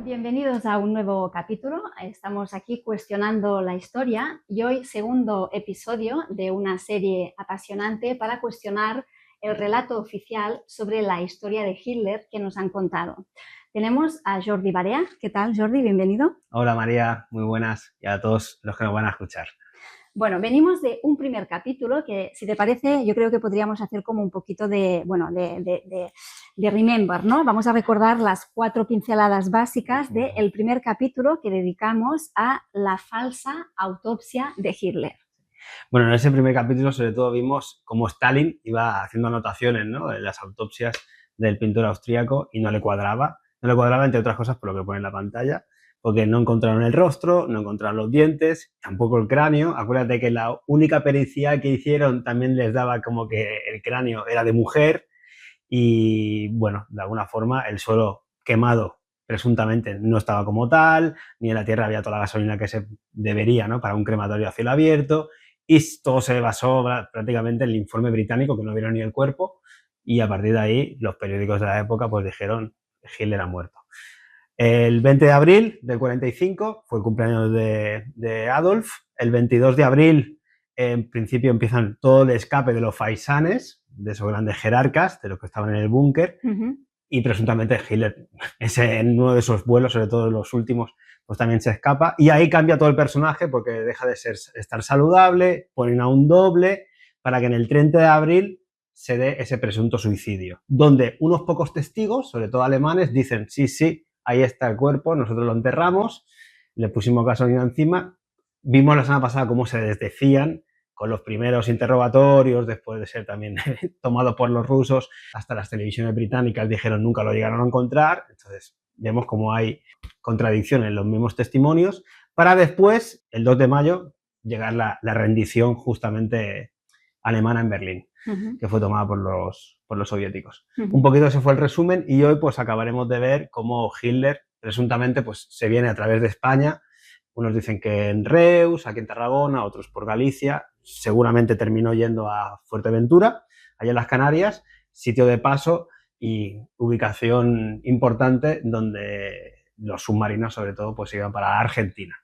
Bienvenidos a un nuevo capítulo. Estamos aquí cuestionando la historia y hoy segundo episodio de una serie apasionante para cuestionar el relato oficial sobre la historia de Hitler que nos han contado. Tenemos a Jordi Barea. ¿Qué tal, Jordi? Bienvenido. Hola María, muy buenas, y a todos los que nos van a escuchar. Bueno, venimos de un primer capítulo que, si te parece, yo creo que podríamos hacer como un poquito de remember, ¿no? Vamos a recordar las 4 pinceladas básicas del primer capítulo que dedicamos a la falsa autopsia de Hitler. Bueno, en ese primer capítulo sobre todo vimos cómo Stalin iba haciendo anotaciones, ¿no?, en las autopsias del pintor austríaco y no le cuadraba. No le cuadraba, entre otras cosas, por lo que pone en la pantalla, porque no encontraron el rostro, no encontraron los dientes, tampoco el cráneo. Acuérdate que la única pericia que hicieron también les daba como que el cráneo era de mujer y, bueno, de alguna forma el suelo quemado presuntamente no estaba como tal, ni en la tierra había toda la gasolina que se debería, ¿no?, para un crematorio a cielo abierto, y todo se basó prácticamente en el informe británico, que no vieron ni el cuerpo, y a partir de ahí los periódicos de la época pues dijeron que Hitler ha muerto. El 20 de abril del 45 fue el cumpleaños de Adolf. El 22 de abril, en principio, empiezan todo el escape de los faisanes, de esos grandes jerarcas, de los que estaban en el búnker, y presuntamente Hitler, en uno de esos vuelos, sobre todo en los últimos, pues también se escapa, y ahí cambia todo el personaje porque deja de estar saludable, ponen a un doble para que en el 30 de abril se dé ese presunto suicidio, donde unos pocos testigos, sobre todo alemanes, dicen sí, ahí está el cuerpo, nosotros lo enterramos, le pusimos gasolina encima. Vimos la semana pasada cómo se desdecían con los primeros interrogatorios, después de ser también tomado por los rusos, hasta las televisiones británicas dijeron nunca lo llegaron a encontrar. Entonces vemos cómo hay contradicciones en los mismos testimonios, para después, el 2 de mayo, llegar la rendición justamente alemana en Berlín, que fue tomada por los soviéticos. Un poquito ese fue el resumen, y hoy pues acabaremos de ver cómo Hitler presuntamente pues se viene a través de España. Unos dicen que en Reus, aquí en Tarragona, otros por Galicia. Seguramente terminó yendo a Fuerteventura, allá en las Canarias, sitio de paso y ubicación importante donde los submarinos sobre todo pues iban para Argentina.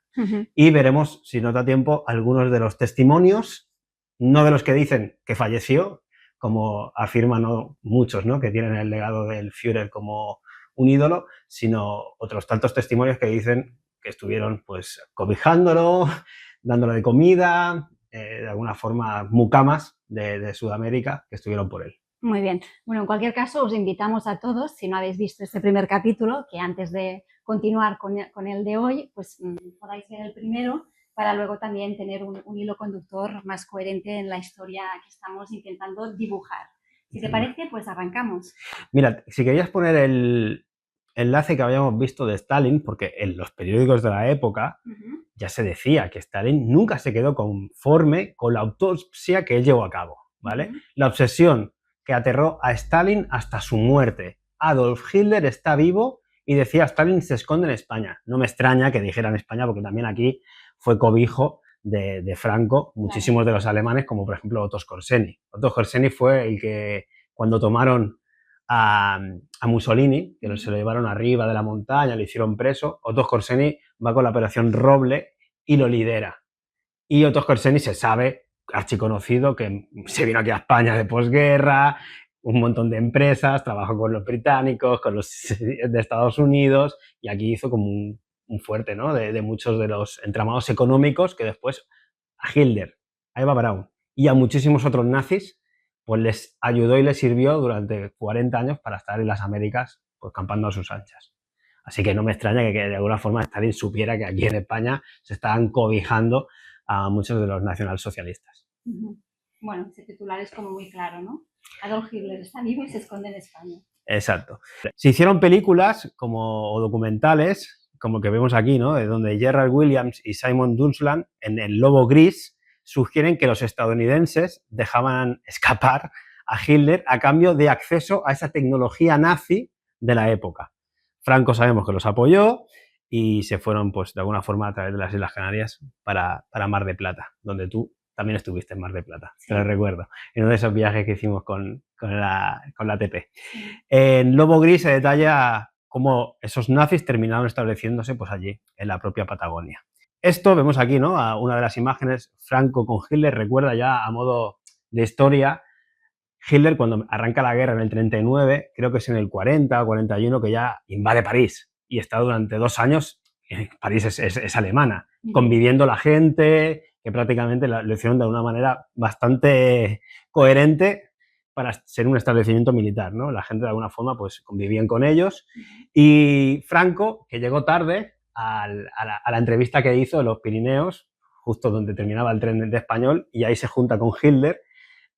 Y veremos, si nos da tiempo, algunos de los testimonios, no de los que dicen que falleció, como afirman muchos, ¿no?, que tienen el legado del Führer como un ídolo, sino otros tantos testimonios que dicen que estuvieron pues cobijándolo, dándole de comida, de alguna forma mucamas de Sudamérica que estuvieron por él. Muy bien. Bueno, en cualquier caso, os invitamos a todos, si no habéis visto este primer capítulo, que antes de continuar con el de hoy, pues podáis ver el primero, para luego también tener un hilo conductor más coherente en la historia que estamos intentando dibujar. Si te parece, pues arrancamos. Mira, si querías poner el enlace que habíamos visto de Stalin, porque en los periódicos de la época ya se decía que Stalin nunca se quedó conforme con la autopsia que él llevó a cabo, ¿vale? La obsesión que aterró a Stalin hasta su muerte. Adolf Hitler está vivo, y decía Stalin se esconde en España. No me extraña que dijera en España, porque también aquí fue cobijo de Franco, muchísimos de los alemanes, como por ejemplo Otto Skorzeny. Otto Skorzeny fue el que, cuando tomaron a Mussolini, que se lo llevaron arriba de la montaña, lo hicieron preso, Otto Skorzeny va con la operación Roble y lo lidera. Y Otto Skorzeny se sabe, archiconocido, que se vino aquí a España de posguerra, un montón de empresas, trabajó con los británicos, con los de Estados Unidos, y aquí hizo como un fuerte, ¿no?, de muchos de los entramados económicos que después a Hitler, a Eva Braun y a muchísimos otros nazis pues les ayudó y les sirvió durante 40 años para estar en las Américas pues campando a sus anchas. Así que no me extraña que de alguna forma Stalin supiera que aquí en España se estaban cobijando a muchos de los nacionalsocialistas. Bueno, ese titular es como muy claro, ¿no? Adolf Hitler está vivo y se esconde en España. Exacto. Se hicieron películas o documentales, como que vemos aquí, ¿no?, de donde Gerald Williams y Simon Dunsland, en El Lobo Gris, sugieren que los estadounidenses dejaban escapar a Hitler a cambio de acceso a esa tecnología nazi de la época. Franco sabemos que los apoyó y se fueron, pues, de alguna forma a través de las Islas Canarias para Mar de Plata, donde tú también estuviste en Mar de Plata, sí. Te lo recuerdo, en uno de esos viajes que hicimos con la ATP. En Lobo Gris se detalla cómo esos nazis terminaron estableciéndose pues allí, en la propia Patagonia. Esto vemos aquí, ¿no? A una de las imágenes, Franco con Hitler, recuerda ya a modo de historia, Hitler cuando arranca la guerra en el 39, creo que es en el 40 o 41, que ya invade París y está durante 2 años, París es alemana, conviviendo la gente, que prácticamente lo hicieron de una manera bastante coherente para ser un establecimiento militar, ¿no? La gente de alguna forma pues convivían con ellos y Franco, que llegó tarde a la entrevista que hizo en los Pirineos, justo donde terminaba el tren de español, y ahí se junta con Hitler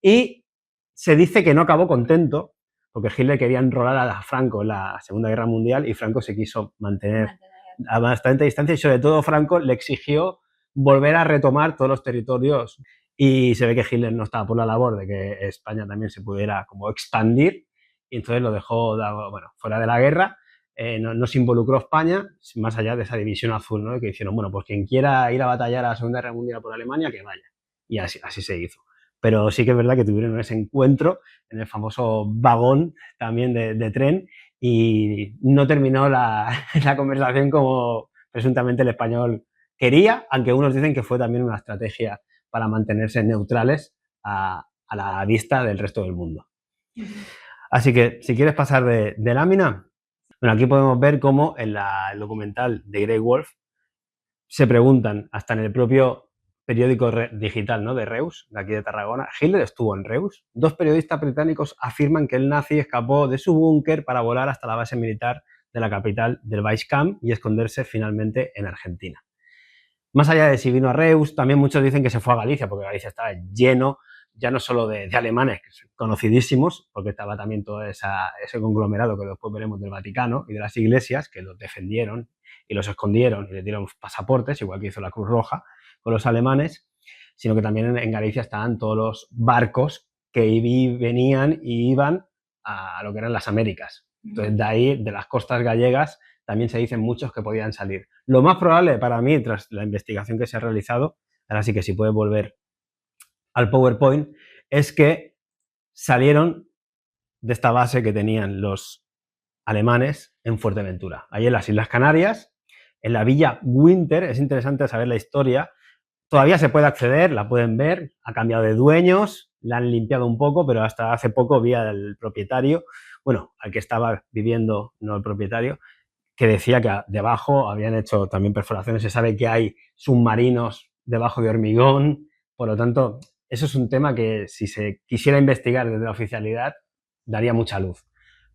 y se dice que no acabó contento porque Hitler quería enrolar a Franco en la Segunda Guerra Mundial y Franco se quiso mantener a bastante distancia y sobre todo Franco le exigió volver a retomar todos los territorios y se ve que Hitler no estaba por la labor de que España también se pudiera como expandir y entonces lo dejó bueno, fuera de la guerra. No se involucró España, más allá de esa división azul, ¿no? Que hicieron, bueno, pues quien quiera ir a batallar a la Segunda Guerra Mundial por Alemania, que vaya. Y así se hizo. Pero sí que es verdad que tuvieron ese encuentro en el famoso vagón también de tren y no terminó la conversación como presuntamente el español quería, aunque unos dicen que fue también una estrategia para mantenerse neutrales a la vista del resto del mundo. Así que, si quieres pasar de lámina, bueno, aquí podemos ver cómo en el documental de Grey Wolf se preguntan, hasta en el propio periódico digital, ¿no?, de Reus, de aquí de Tarragona, ¿Hitler estuvo en Reus? 2 periodistas británicos afirman que el nazi escapó de su búnker para volar hasta la base militar de la capital del Weisskamp y esconderse finalmente en Argentina. Más allá de si vino a Reus, también muchos dicen que se fue a Galicia, porque Galicia estaba lleno, ya no solo de alemanes conocidísimos, porque estaba también todo ese conglomerado que después veremos del Vaticano y de las iglesias, que los defendieron y los escondieron y les dieron pasaportes, igual que hizo la Cruz Roja con los alemanes, sino que también en Galicia estaban todos los barcos que venían y iban a lo que eran las Américas. Entonces, de ahí, de las costas gallegas, también se dicen muchos que podían salir. Lo más probable para mí, tras la investigación que se ha realizado, ahora sí que si puedes volver al PowerPoint, es que salieron de esta base que tenían los alemanes en Fuerteventura, ahí en las Islas Canarias, en la Villa Winter. Es interesante saber la historia. Todavía se puede acceder, la pueden ver, ha cambiado de dueños, la han limpiado un poco, pero hasta hace poco vi al propietario, bueno, al que estaba viviendo, no el propietario, que decía que debajo habían hecho también perforaciones. Se sabe que hay submarinos debajo de hormigón, por lo tanto, eso es un tema que si se quisiera investigar desde la oficialidad, daría mucha luz.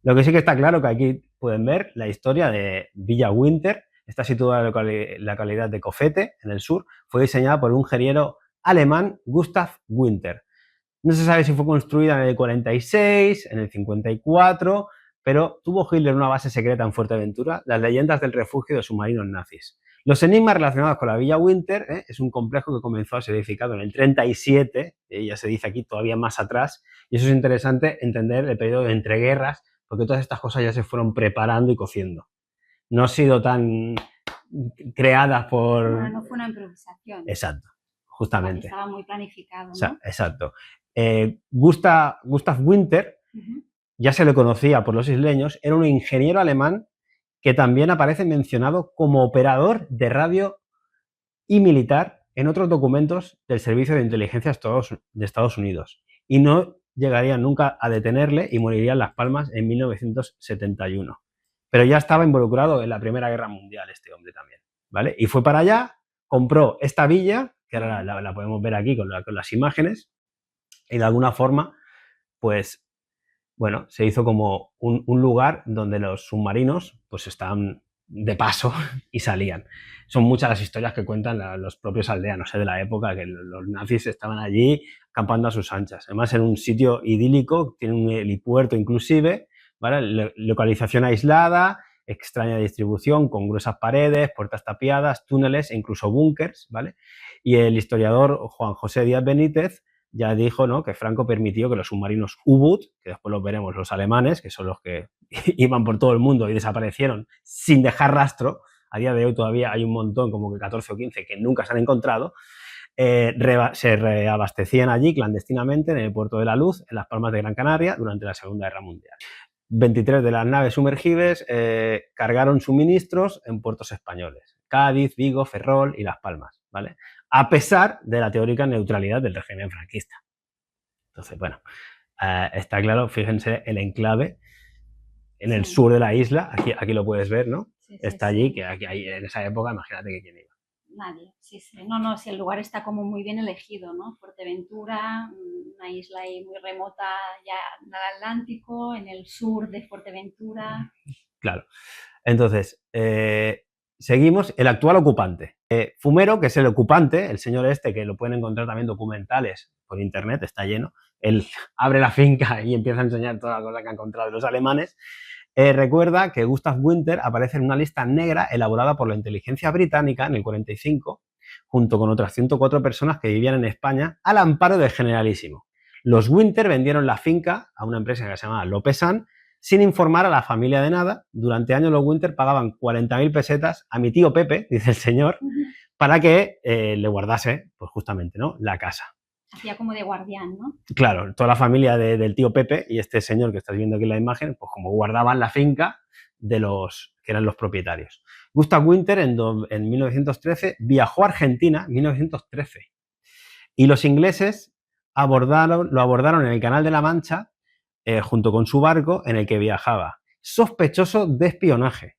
Lo que sí que está claro que aquí pueden ver la historia de Villa Winter. Está situada en la localidad de Cofete, en el sur. Fue diseñada por un ingeniero alemán, Gustav Winter. No se sabe si fue construida en el 46, en el 54, pero tuvo Hitler una base secreta en Fuerteventura, las leyendas del refugio de submarinos nazis. Los enigmas relacionados con la Villa Winter es un complejo que comenzó a ser edificado en el 37, ya se dice aquí todavía más atrás, y eso es interesante entender el periodo de entreguerras, porque todas estas cosas ya se fueron preparando y cociendo. No ha sido tan creadas por... No fue una improvisación. Exacto, justamente. Estaba muy planificado, ¿no? Exacto. Gustav Winter, ya se le conocía por los isleños, era un ingeniero alemán que también aparece mencionado como operador de radio y militar en otros documentos del Servicio de Inteligencia de Estados Unidos. Y no llegaría nunca a detenerle y moriría en Las Palmas en 1971. Pero ya estaba involucrado en la Primera Guerra Mundial este hombre también, ¿vale? Y fue para allá, compró esta villa, que ahora la podemos ver aquí con las imágenes, y de alguna forma, pues, bueno, se hizo como un lugar donde los submarinos pues estaban de paso y salían. Son muchas las historias que cuentan los propios aldeanos de la época, que los nazis estaban allí acampando a sus anchas. Además, en un sitio idílico, tiene un helipuerto inclusive, ¿vale? Localización aislada, extraña distribución, con gruesas paredes, puertas tapiadas, túneles e incluso búnkers, ¿vale? Y el historiador Juan José Díaz Benítez ya dijo, ¿no?, que Franco permitió que los submarinos U-Boot, que después los veremos los alemanes, que son los que iban por todo el mundo y desaparecieron sin dejar rastro, a día de hoy todavía hay un montón, como que 14 o 15, que nunca se han encontrado, se reabastecían allí clandestinamente en el Puerto de la Luz, en Las Palmas de Gran Canaria, durante la Segunda Guerra Mundial. 23 de las naves sumergibles cargaron suministros en puertos españoles. Cádiz, Vigo, Ferrol y Las Palmas, ¿vale? A pesar de la teórica neutralidad del régimen franquista. Entonces, bueno, está claro, fíjense el enclave en el sur de la isla, aquí lo puedes ver, ¿no? Sí, está allí, que aquí, en esa época, imagínate que quién iba. Nadie, sí. No, sí, el lugar está como muy bien elegido, ¿no? Fuerteventura, una isla ahí muy remota ya en el Atlántico, en el sur de Fuerteventura. Claro. Entonces, seguimos, el actual ocupante. Fumero, que es el ocupante, el señor este, que lo pueden encontrar también documentales por internet, está lleno. Él abre la finca y empieza a enseñar toda la cosa que ha encontrado de los alemanes. Recuerda que Gustav Winter aparece en una lista negra elaborada por la inteligencia británica en el 45, junto con otras 104 personas que vivían en España al amparo del generalísimo. Los Winter vendieron la finca a una empresa que se llamaba Lopesan sin informar a la familia de nada. Durante años los Winter pagaban 40.000 pesetas a mi tío Pepe, dice el señor, para que le guardase, pues justamente, ¿no?, la casa. Hacía como de guardián, ¿no? Claro, toda la familia del tío Pepe y este señor que estás viendo aquí en la imagen, pues como guardaban la finca de los que eran los propietarios. Gustav Winter en 1913 viajó a Argentina, 1913, y los ingleses lo abordaron en el Canal de la Mancha junto con su barco en el que viajaba, sospechoso de espionaje.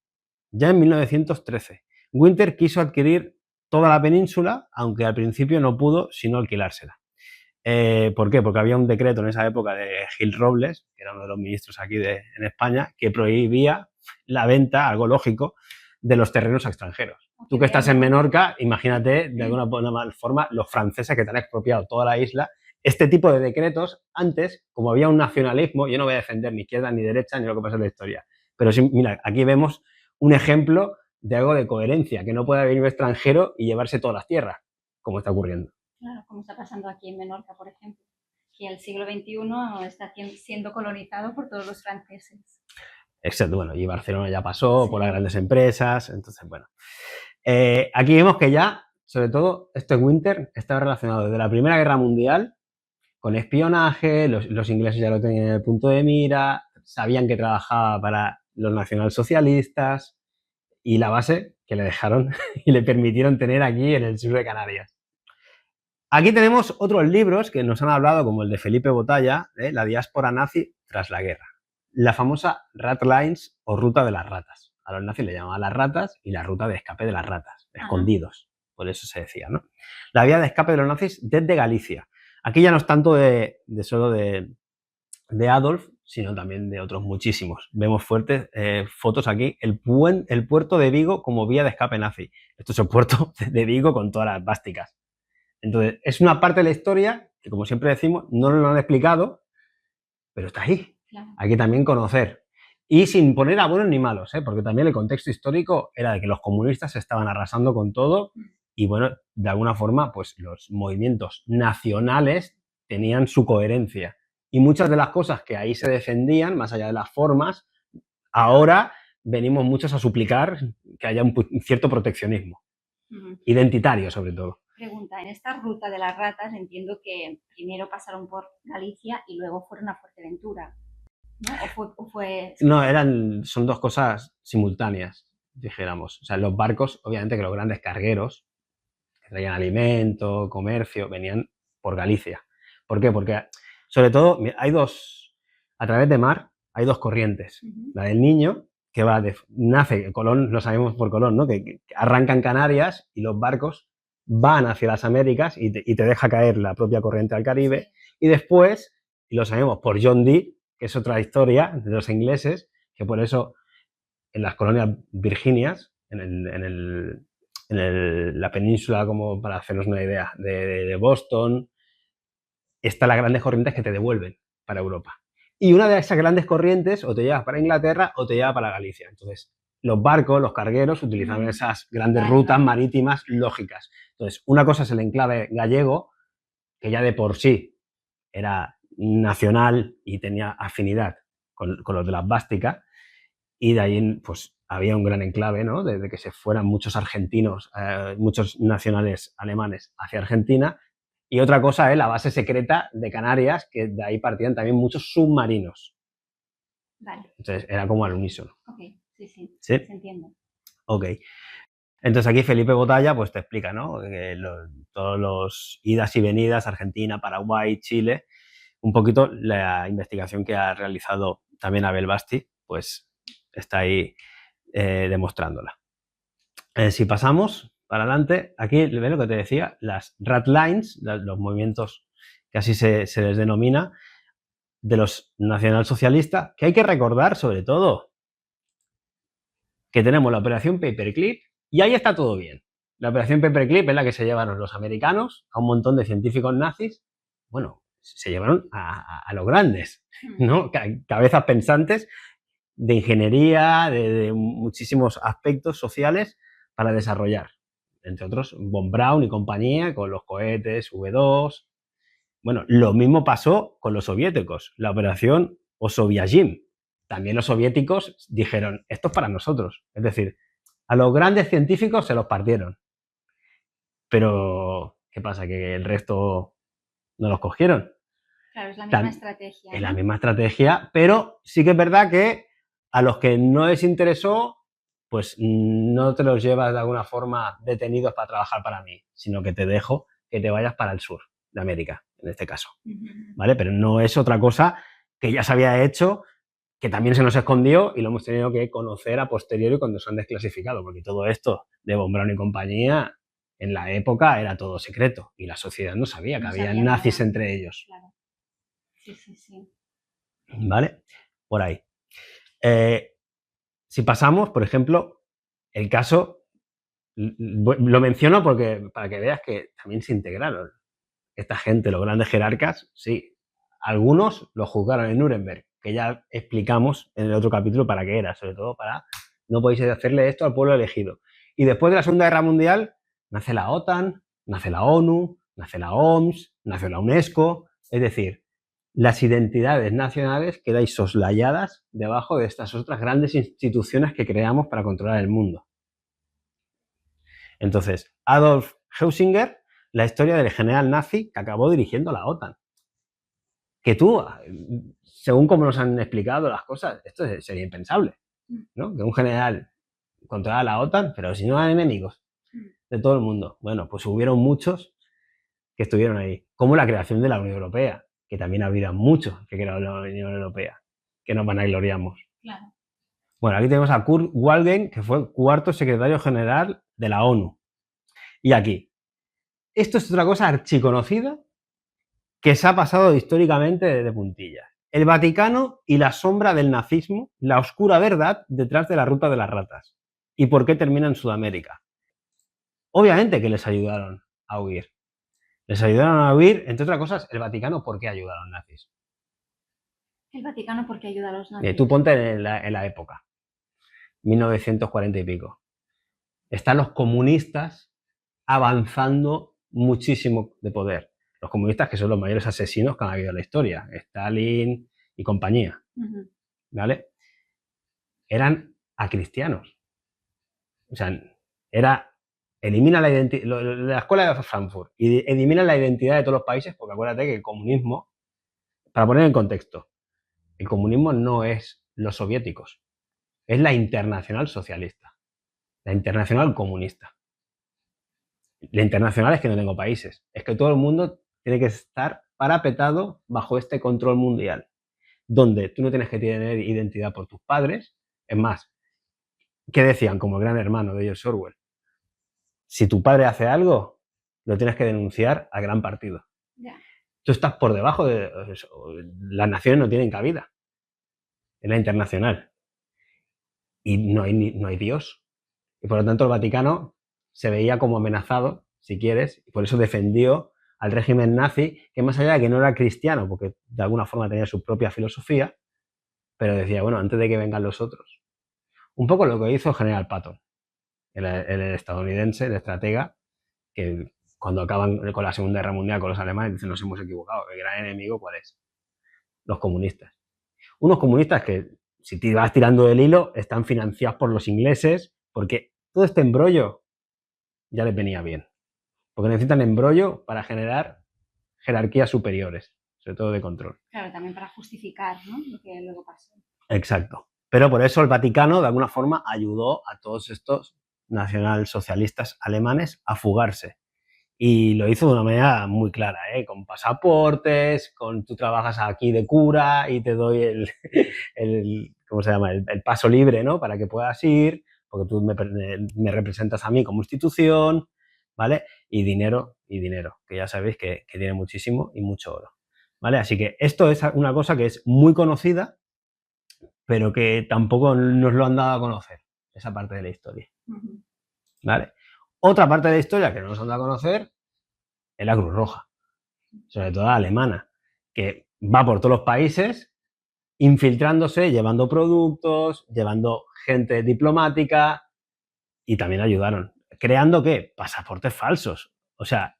Ya en 1913, Winter quiso adquirir toda la península, aunque al principio no pudo sino alquilársela. ¿Por qué? Porque había un decreto en esa época de Gil Robles, que era uno de los ministros aquí en España, que prohibía la venta, algo lógico, de los terrenos a extranjeros. Tú que estás en Menorca, imagínate de alguna forma los franceses que te han expropiado toda la isla. Este tipo de decretos, antes, como había un nacionalismo, yo no voy a defender ni izquierda ni derecha ni lo que pasa en la historia, pero sí, mira, aquí vemos un ejemplo de algo de coherencia, que no pueda venir un extranjero y llevarse todas las tierras, como está ocurriendo. Claro, como está pasando aquí en Menorca, por ejemplo, que el siglo XXI está siendo colonizado por todos los franceses. Exacto, bueno, y Barcelona ya pasó, sí, por las grandes empresas, entonces, bueno. Aquí vemos que ya, sobre todo, este Winter estaba relacionado desde la Primera Guerra Mundial con espionaje, los ingleses ya lo tenían en el punto de mira, sabían que trabajaba para los nacionalsocialistas y la base que le dejaron y le permitieron tener aquí en el sur de Canarias. Aquí tenemos otros libros que nos han hablado, como el de Felipe Botalla, La diáspora nazi tras la guerra. La famosa Rat Lines o ruta de las ratas. A los nazis le llamaban las ratas y la ruta de escape de las ratas, escondidos. Por eso se decía, ¿no? La vía de escape de los nazis desde Galicia. Aquí ya no es tanto solo de Adolf, sino también de otros muchísimos. Vemos fuertes fotos aquí. El puerto de Vigo como vía de escape nazi. Esto es el puerto de Vigo con todas las vásticas. Entonces, es una parte de la historia que, como siempre decimos, no nos lo han explicado, pero está ahí. Claro. Hay que también conocer. Y sin poner a buenos ni malos, porque también el contexto histórico era de que los comunistas estaban arrasando con todo y, bueno, de alguna forma, pues los movimientos nacionales tenían su coherencia. Y muchas de las cosas que ahí se defendían, más allá de las formas, ahora venimos muchos a suplicar que haya un cierto proteccionismo. Identitario, sobre todo. Pregunta, en esta ruta de las ratas entiendo que primero pasaron por Galicia y luego fueron a Fuerteventura, ¿no? No, son dos cosas simultáneas, dijéramos. O sea, los barcos, obviamente que los grandes cargueros, que traían alimento, comercio, venían por Galicia. ¿Por qué? Porque, sobre todo, a través de mar, hay dos corrientes. La del Niño, que nace, Colón, lo sabemos por Colón, ¿no? Que arranca en Canarias y los barcos van hacia las Américas y te deja caer la propia corriente al Caribe. Y después, y lo sabemos por John Dee, que es otra historia de los ingleses, que por eso en las colonias virginias, en la península, como para hacernos una idea, de Boston, están las grandes corrientes que te devuelven para Europa. Y una de esas grandes corrientes o te lleva para Inglaterra o te lleva para Galicia. Entonces, los barcos, los cargueros utilizaban esas grandes rutas marítimas lógicas. Entonces, una cosa es el enclave gallego, que ya de por sí era nacional y tenía afinidad con los de las Básticas, y de ahí pues había un gran enclave, ¿no? Desde que se fueran muchos argentinos, muchos nacionales alemanes hacia Argentina. Y otra cosa es la base secreta de Canarias, que de ahí partían también muchos submarinos. Vale. Entonces era como al unísono. Ok, sí, ¿Sí? se entiende. Ok. Entonces aquí Felipe Botalla pues te explica, ¿no? Que todos los idas y venidas, Argentina, Paraguay, Chile, un poquito la investigación que ha realizado también Abel Basti, pues está ahí demostrándola. Si pasamos para adelante, aquí ve lo que te decía, las rat lines, los movimientos que así se les denomina, de los nacionalsocialistas, que hay que recordar sobre todo que tenemos la operación Paperclip y ahí está todo bien. La operación Paperclip es la que se llevaron los americanos a un montón de científicos nazis. Bueno, se llevaron a los grandes, ¿no? Cabezas pensantes de ingeniería, de muchísimos aspectos sociales para desarrollar. Entre otros, von Braun y compañía con los cohetes V2. Bueno, lo mismo pasó con los soviéticos, la operación Osovyajim. También los soviéticos dijeron, esto es para nosotros. Es decir, a los grandes científicos se los partieron. Pero, ¿qué pasa? ¿Que el resto no los cogieron? Claro, es la misma estrategia. Es la misma estrategia, pero sí que es verdad que a los que no les interesó, pues no te los llevas de alguna forma detenidos para trabajar para mí, sino que te dejo que te vayas para el sur de América, en este caso. ¿Vale? Pero no es otra cosa que ya se había hecho, que también se nos escondió y lo hemos tenido que conocer a posteriori cuando se han desclasificado, porque todo esto de von Braun y compañía, en la época era todo secreto y la sociedad no sabía que había nazis nada entre ellos. Claro. Sí, sí, sí. ¿Vale? Por ahí. Si pasamos, por ejemplo, el caso, lo menciono porque para que veas que también se integraron esta gente, los grandes jerarcas, sí. Algunos los juzgaron en Nuremberg, que ya explicamos en el otro capítulo para qué era, sobre todo para no podéis hacerle esto al pueblo elegido. Y después de la Segunda Guerra Mundial nace la OTAN, nace la ONU, nace la OMS, nace la UNESCO, es decir, las identidades nacionales quedáis soslayadas debajo de estas otras grandes instituciones que creamos para controlar el mundo. Entonces, Adolf Heusinger, la historia del general nazi que acabó dirigiendo la OTAN. Que tú, según como nos han explicado las cosas, esto sería impensable, ¿no? Que un general controlara la OTAN, pero si no eran enemigos de todo el mundo. Bueno, pues hubieron muchos que estuvieron ahí. Como la creación de la Unión Europea, que también había muchos que crearon la Unión Europea, que nos vanagloriamos. Claro. Bueno, aquí tenemos a Kurt Waldheim, que fue el cuarto secretario general de la ONU. Y aquí, esto es otra cosa archiconocida que se ha pasado históricamente de puntillas. El Vaticano y la sombra del nazismo, la oscura verdad detrás de la ruta de las ratas. ¿Y por qué termina en Sudamérica? Obviamente que les ayudaron a huir. Les ayudaron a huir, entre otras cosas, el Vaticano, ¿por qué ayuda a los nazis? El Vaticano, ¿por qué ayuda a los nazis? Tú ponte en la época, 1940 y pico. Están los comunistas avanzando muchísimo de poder. Los comunistas que son los mayores asesinos que han habido en la historia. Stalin y compañía. ¿Vale? Eran acristianos. O sea, elimina la identidad, la escuela de Frankfurt, y elimina la identidad de todos los países, porque acuérdate que el comunismo, para poner en contexto, el comunismo no es los soviéticos, es la internacional socialista, la internacional comunista. La internacional es que no tengo países, es que todo el mundo tiene que estar parapetado bajo este control mundial, donde tú no tienes que tener identidad por tus padres. Es más, ¿qué decían? Como el gran hermano de George Orwell. Si tu padre hace algo, lo tienes que denunciar al gran partido. Yeah. Tú estás por debajo de eso. Las naciones no tienen cabida en la internacional. Y no hay Dios. Y por lo tanto el Vaticano se veía como amenazado, si quieres, y por eso defendió al régimen nazi, que más allá de que no era cristiano, porque de alguna forma tenía su propia filosofía, pero decía, bueno, antes de que vengan los otros. Un poco lo que hizo el general Patton, el estadounidense, el estratega, que cuando acaban con la Segunda Guerra Mundial con los alemanes dicen, nos hemos equivocado, el gran enemigo, ¿cuál es? Los comunistas. Unos comunistas que, si te vas tirando del hilo, están financiados por los ingleses, porque todo este embrollo ya les venía bien. Porque necesitan embrollo para generar jerarquías superiores, sobre todo de control. Claro, también para justificar, ¿no?, lo que luego pasó. Exacto. Pero por eso el Vaticano, de alguna forma, ayudó a todos estos nacionalsocialistas alemanes a fugarse. Y lo hizo de una manera muy clara, ¿eh? Con pasaportes, con tú trabajas aquí de cura y te doy ¿cómo se llama? El paso libre, ¿no? Para que puedas ir, porque tú me representas a mí como institución, ¿vale? Y dinero, que ya sabéis que tiene muchísimo y mucho oro, ¿vale? Así que esto es una cosa que es muy conocida, pero que tampoco nos lo han dado a conocer, esa parte de la historia, ¿vale? Otra parte de la historia que no nos han dado a conocer es la Cruz Roja, sobre todo la alemana, que va por todos los países infiltrándose, llevando productos, llevando gente diplomática y también ayudaron. ¿Creando qué? Pasaportes falsos. O sea,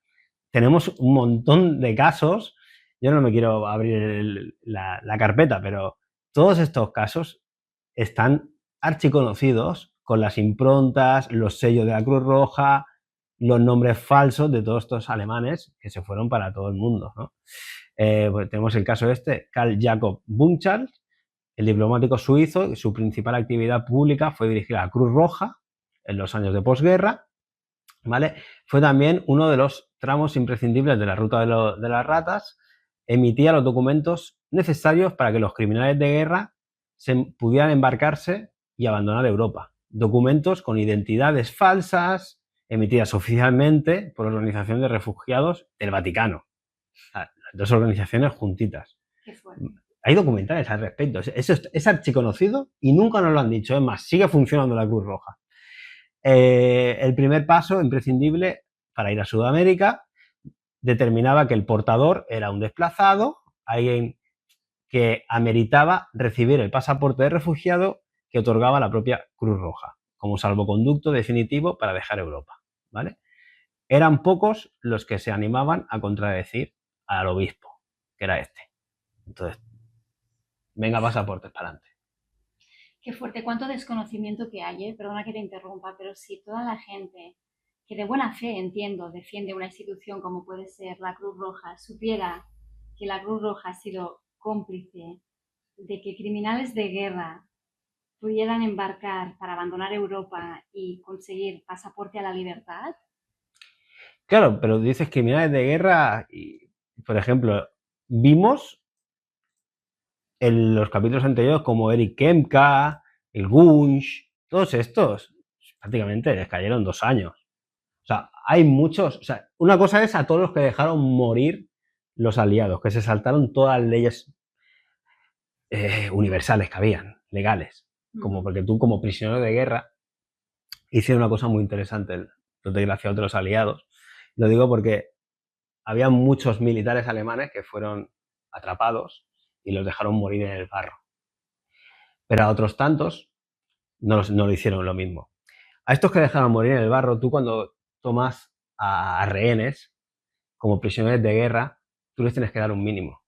tenemos un montón de casos. Yo no me quiero abrir la carpeta, pero todos estos casos están archiconocidos con las improntas, los sellos de la Cruz Roja, los nombres falsos de todos estos alemanes que se fueron para todo el mundo, ¿no? Pues tenemos el caso Karl Jacob Bunchal, el diplomático suizo. Su principal actividad pública fue dirigir a la Cruz Roja en los años de posguerra, ¿vale? Fue también uno de los tramos imprescindibles de la ruta de las ratas. Emitía los documentos necesarios para que los criminales de guerra pudieran embarcarse y abandonar Europa. Documentos con identidades falsas, emitidas oficialmente por la Organización de Refugiados del Vaticano. Las dos organizaciones juntitas. Qué fuerte. Hay documentales al respecto. Eso es archiconocido y nunca nos lo han dicho. Es más, sigue funcionando la Cruz Roja. El primer paso imprescindible para ir a Sudamérica determinaba que el portador era un desplazado, alguien que ameritaba recibir el pasaporte de refugiado que otorgaba la propia Cruz Roja, como salvoconducto definitivo para dejar Europa, ¿vale? Eran pocos los que se animaban a contradecir al obispo, que era este. Entonces, venga, pasaportes para adelante. Qué fuerte, cuánto desconocimiento que hay, ¿eh? Perdona que te interrumpa, pero si toda la gente que de buena fe, entiendo, defiende una institución como puede ser la Cruz Roja, supiera que la Cruz Roja ha sido cómplice de que criminales de guerra pudieran embarcar para abandonar Europa y conseguir pasaporte a la libertad. Claro, pero dices criminales de guerra y, por ejemplo, vimos en los capítulos anteriores como Eric Kemka, el Gunsch, todos estos, prácticamente les cayeron 2 años. O sea, hay muchos. O sea, una cosa es a todos los que dejaron morir los aliados, que se saltaron todas las leyes universales que habían, legales. Como porque tú, como prisionero de guerra, hicieron una cosa muy interesante, los desgraciados de los aliados. Lo digo porque había muchos militares alemanes que fueron atrapados y los dejaron morir en el barro. Pero a otros tantos no lo hicieron lo mismo. A estos que dejaron morir en el barro, tú cuando tomas a rehenes como prisioneros de guerra, tú les tienes que dar un mínimo,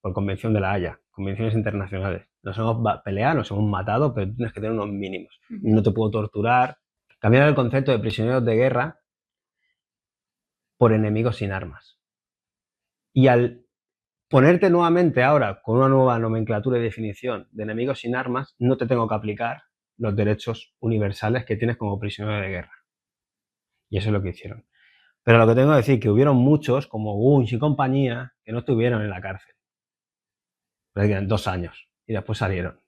por convención de la Haya, convenciones internacionales. Nos hemos peleado, nos hemos matado, pero tú tienes que tener unos mínimos. No te puedo torturar. Cambiar el concepto de prisioneros de guerra por enemigos sin armas. Y al ponerte nuevamente ahora con una nueva nomenclatura y definición de enemigos sin armas, no te tengo que aplicar los derechos universales que tienes como prisionero de guerra. Y eso es lo que hicieron. Pero lo que tengo que decir es que hubieron muchos, como Gunsch y compañía, que no estuvieron en la cárcel. Prácticamente 2 años. Y después salieron.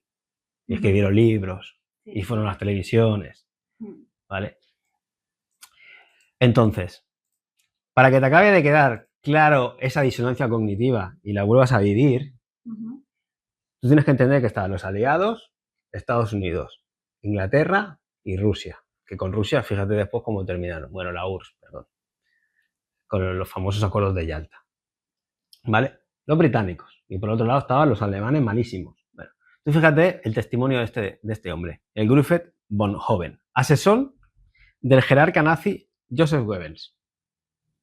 Y escribieron libros. Y fueron a las televisiones. ¿Vale? Entonces, para que te acabe de quedar claro esa disonancia cognitiva y la vuelvas a vivir, tú tienes que entender que estaban los aliados, Estados Unidos, Inglaterra y Rusia. Que con Rusia, fíjate después cómo terminaron. Bueno, la URSS, perdón. Con los famosos acuerdos de Yalta. ¿Vale? Los británicos. Y por otro lado estaban los alemanes malísimos. Bueno, tú fíjate el testimonio de este hombre, el Griffith von Hoven, asesor del jerarca nazi Joseph Goebbels.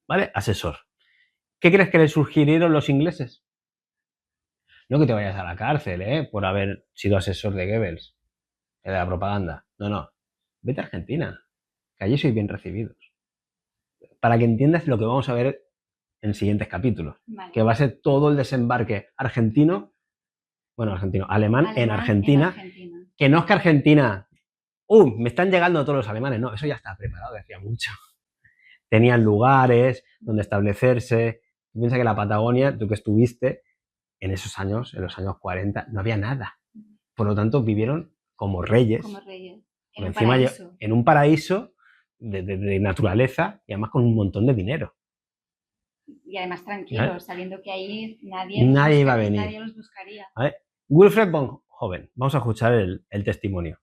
¿Vale? Asesor. ¿Qué crees que le sugirieron los ingleses? No que te vayas a la cárcel, por haber sido asesor de Goebbels, de la propaganda. No. Vete a Argentina, que allí sois bien recibidos. Para que entiendas lo que vamos a ver en siguientes capítulos. Vale. Que va a ser todo el desembarque argentino bueno, argentino, alemán en Argentina, Argentina. que no es que Argentina, me están llegando todos los alemanes, no, eso ya está preparado, decía mucho. Tenían lugares donde establecerse. Piensa que la Patagonia, tú que estuviste, en esos años, en los años 40, no había nada. Por lo tanto, vivieron como reyes. Como reyes. En un paraíso de naturaleza y además con un montón de dinero. Y además tranquilos, sabiendo que ahí nadie iba a venir. Nadie los buscaría. A ver, Wilfred von Hoven, vamos a escuchar el testimonio.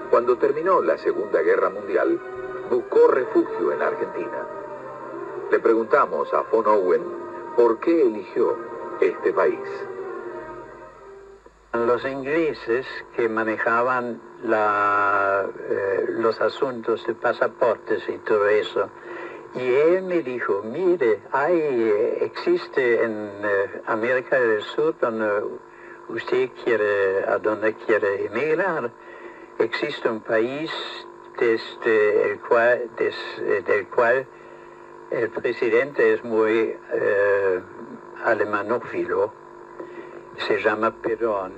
Cuando terminó la Segunda Guerra Mundial, buscó refugio en Argentina. Le preguntamos a von Owen por qué eligió este país. Los ingleses que manejaban los asuntos de pasaportes y todo eso. Y él me dijo, mire, existe en América del Sur, donde donde quiere emigrar, existe un país del cual el presidente es muy alemanófilo, se llama Perón,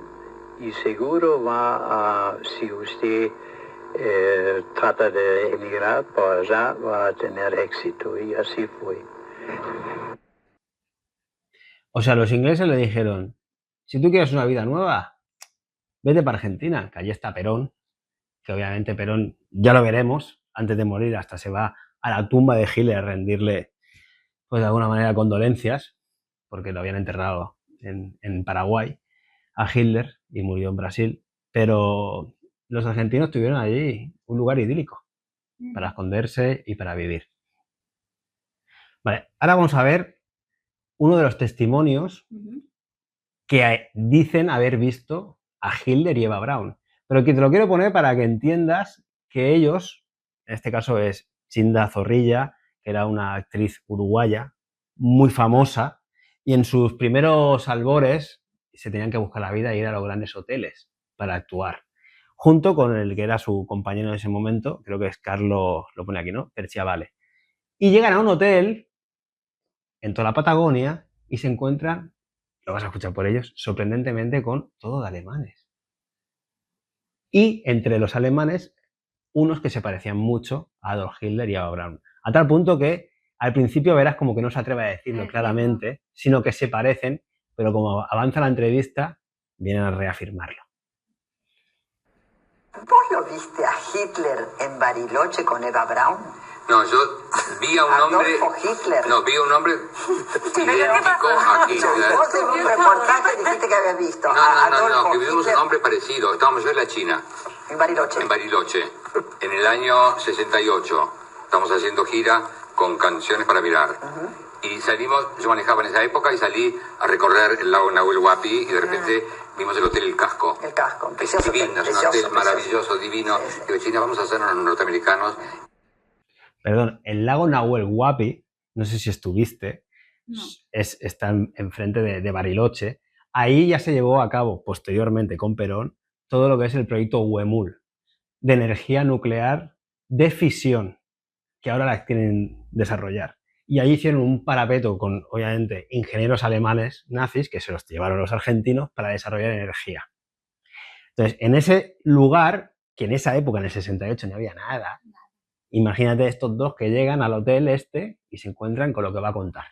y seguro si usted trata de emigrar por allá, va a tener éxito, y así fue. O sea, los ingleses le dijeron, si tú quieres una vida nueva, vete para Argentina, que allí está Perón, que obviamente Perón, ya lo veremos, antes de morir hasta se va a la tumba de Hitler a rendirle, pues de alguna manera, condolencias, porque lo habían enterrado en Paraguay a Hitler y murió en Brasil, pero los argentinos tuvieron allí un lugar idílico para esconderse y para vivir. Vale, ahora vamos a ver uno de los testimonios que dicen haber visto a Hitler y Eva Braun. Pero que te lo quiero poner para que entiendas que ellos, en este caso es Chinda Zorrilla, que era una actriz uruguaya muy famosa, y en sus primeros albores se tenían que buscar la vida e ir a los grandes hoteles para actuar. Junto con el que era su compañero en ese momento, creo que es Carlos, lo pone aquí, ¿no? Perciavale. Y llegan a un hotel en toda la Patagonia y se encuentran, lo vas a escuchar por ellos, sorprendentemente con todo de alemanes. Y entre los alemanes, unos que se parecían mucho a Adolf Hitler y a Eva Braun. A tal punto que al principio verás como que no se atreve a decirlo claramente, sino que se parecen, pero como avanza la entrevista, vienen a reafirmarlo. ¿Vos lo viste a Hitler en Bariloche con Eva Braun? No, yo vi a un hombre... Hitler. No, vi a un hombre idéntico a Hitler. Vos en un reportaje dijiste que habías visto No, que vimos un hombre parecido. Estábamos yo en la China. En Bariloche. En Bariloche. En el año 68. Estamos haciendo gira con Canciones para Mirar. Y salimos, yo manejaba en esa época y salí a recorrer el lago Nahuel Huapi y de repente vimos el hotel El Casco. El Casco, precioso. Divino, es un hotel maravilloso, divino. Sí. Digo, China, vamos a hacernos los norteamericanos. Perdón, el lago Nahuel Huapi, no sé si estuviste, no. Está enfrente de Bariloche. Ahí ya se llevó a cabo, posteriormente con Perón, todo lo que es el proyecto Huemul, de energía nuclear de fisión, que ahora la quieren desarrollar. Y ahí hicieron un parapeto con, obviamente, ingenieros alemanes nazis, que se los llevaron los argentinos para desarrollar energía. Entonces, en ese lugar, que en esa época, en el 68, no había nada, imagínate estos dos que llegan al hotel y se encuentran con lo que va a contar.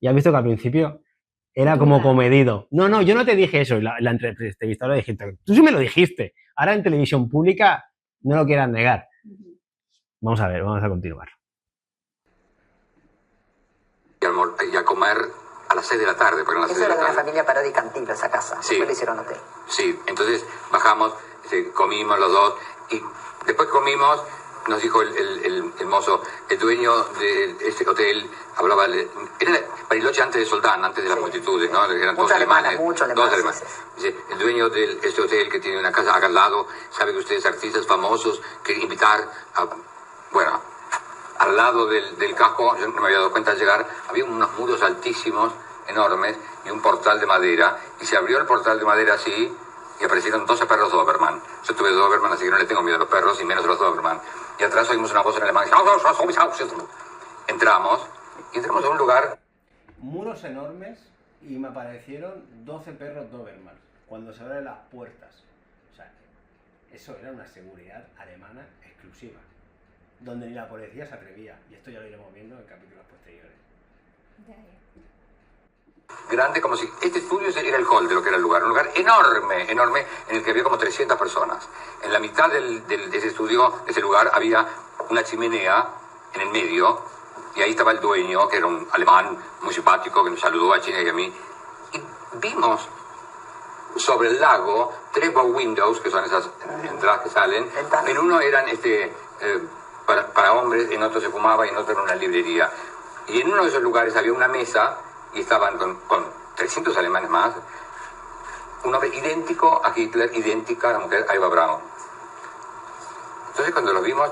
Y has visto que al principio era como comedido. No, yo no te dije eso. La entrevistadora dijiste, tú sí me lo dijiste. Ahora en televisión pública no lo quieras negar. Vamos a ver, vamos a continuar. Y a comer a las 6 de la tarde. Porque a las eso 6 era de de la la familia Parodi Cantilo, esa casa. Sí. Después le hicieron hotel. Sí, entonces bajamos, comimos los dos y después comimos, nos dijo el mozo, el dueño de este hotel, hablaba, era Bariloche antes de Soldán, antes de las multitudes, ¿no? Eran todos alemanes. Todos alemanes. Dice, el dueño de este hotel que tiene una casa acá al lado, sabe que ustedes artistas famosos, quieren invitar a... Bueno, al lado del casco, yo no me había dado cuenta al llegar, había unos muros altísimos, enormes, y un portal de madera, y se abrió el portal de madera así, y aparecieron 12 perros Doberman. Yo tuve Doberman, así que no le tengo miedo a los perros, y menos a los Doberman. Y atrás oímos una voz en alemán. Entramos a un lugar... Muros enormes, y me aparecieron 12 perros Doberman cuando se abren las puertas. O sea, eso era una seguridad alemana exclusiva, donde ni la policía se atrevía. Y esto ya lo iremos viendo en capítulos posteriores. Grande, como si este estudio era el hall de lo que era el lugar. Un lugar enorme, enorme, en el que había como 300 personas. En la mitad de ese estudio, de ese lugar, había una chimenea en el medio, y ahí estaba el dueño, que era un alemán muy simpático, que nos saludó a China y a mí. Y vimos sobre el lago 3 bow windows, que son esas entradas que salen. En uno eran para hombres, en otro se fumaba y en otro era una librería. Y en uno de esos lugares había una mesa y estaban con 300 alemanes más. Un hombre idéntico a Hitler, idéntica a la mujer a Eva Braun. Entonces cuando los vimos,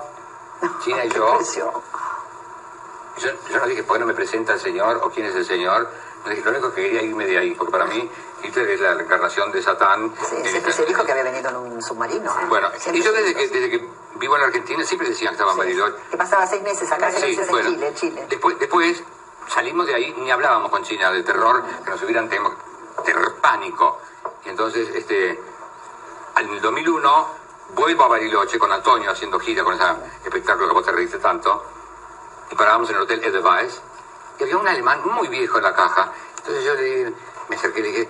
China y yo no dije, ¿por qué no me presenta el señor? ¿O quién es el señor? Lo único que quería irme de ahí, porque para mí Hitler es la reencarnación de Satán. Sí, siempre se dijo que había venido en un submarino. Bueno, Siempre y yo se desde dijo. que vivo en Argentina siempre decían que estaba en Bariloche. Que pasaba 6 meses acá, 6 meses en Chile. Después salimos de ahí, ni hablábamos con China del terror, que nos hubieran terror, pánico. Y entonces, en el 2001, vuelvo a Bariloche con Antonio haciendo gira con ese espectáculo que vos te reíste tanto, y parábamos en el hotel Edelweiss, y había un alemán muy viejo en la caja. Entonces yo me acerqué y le dije,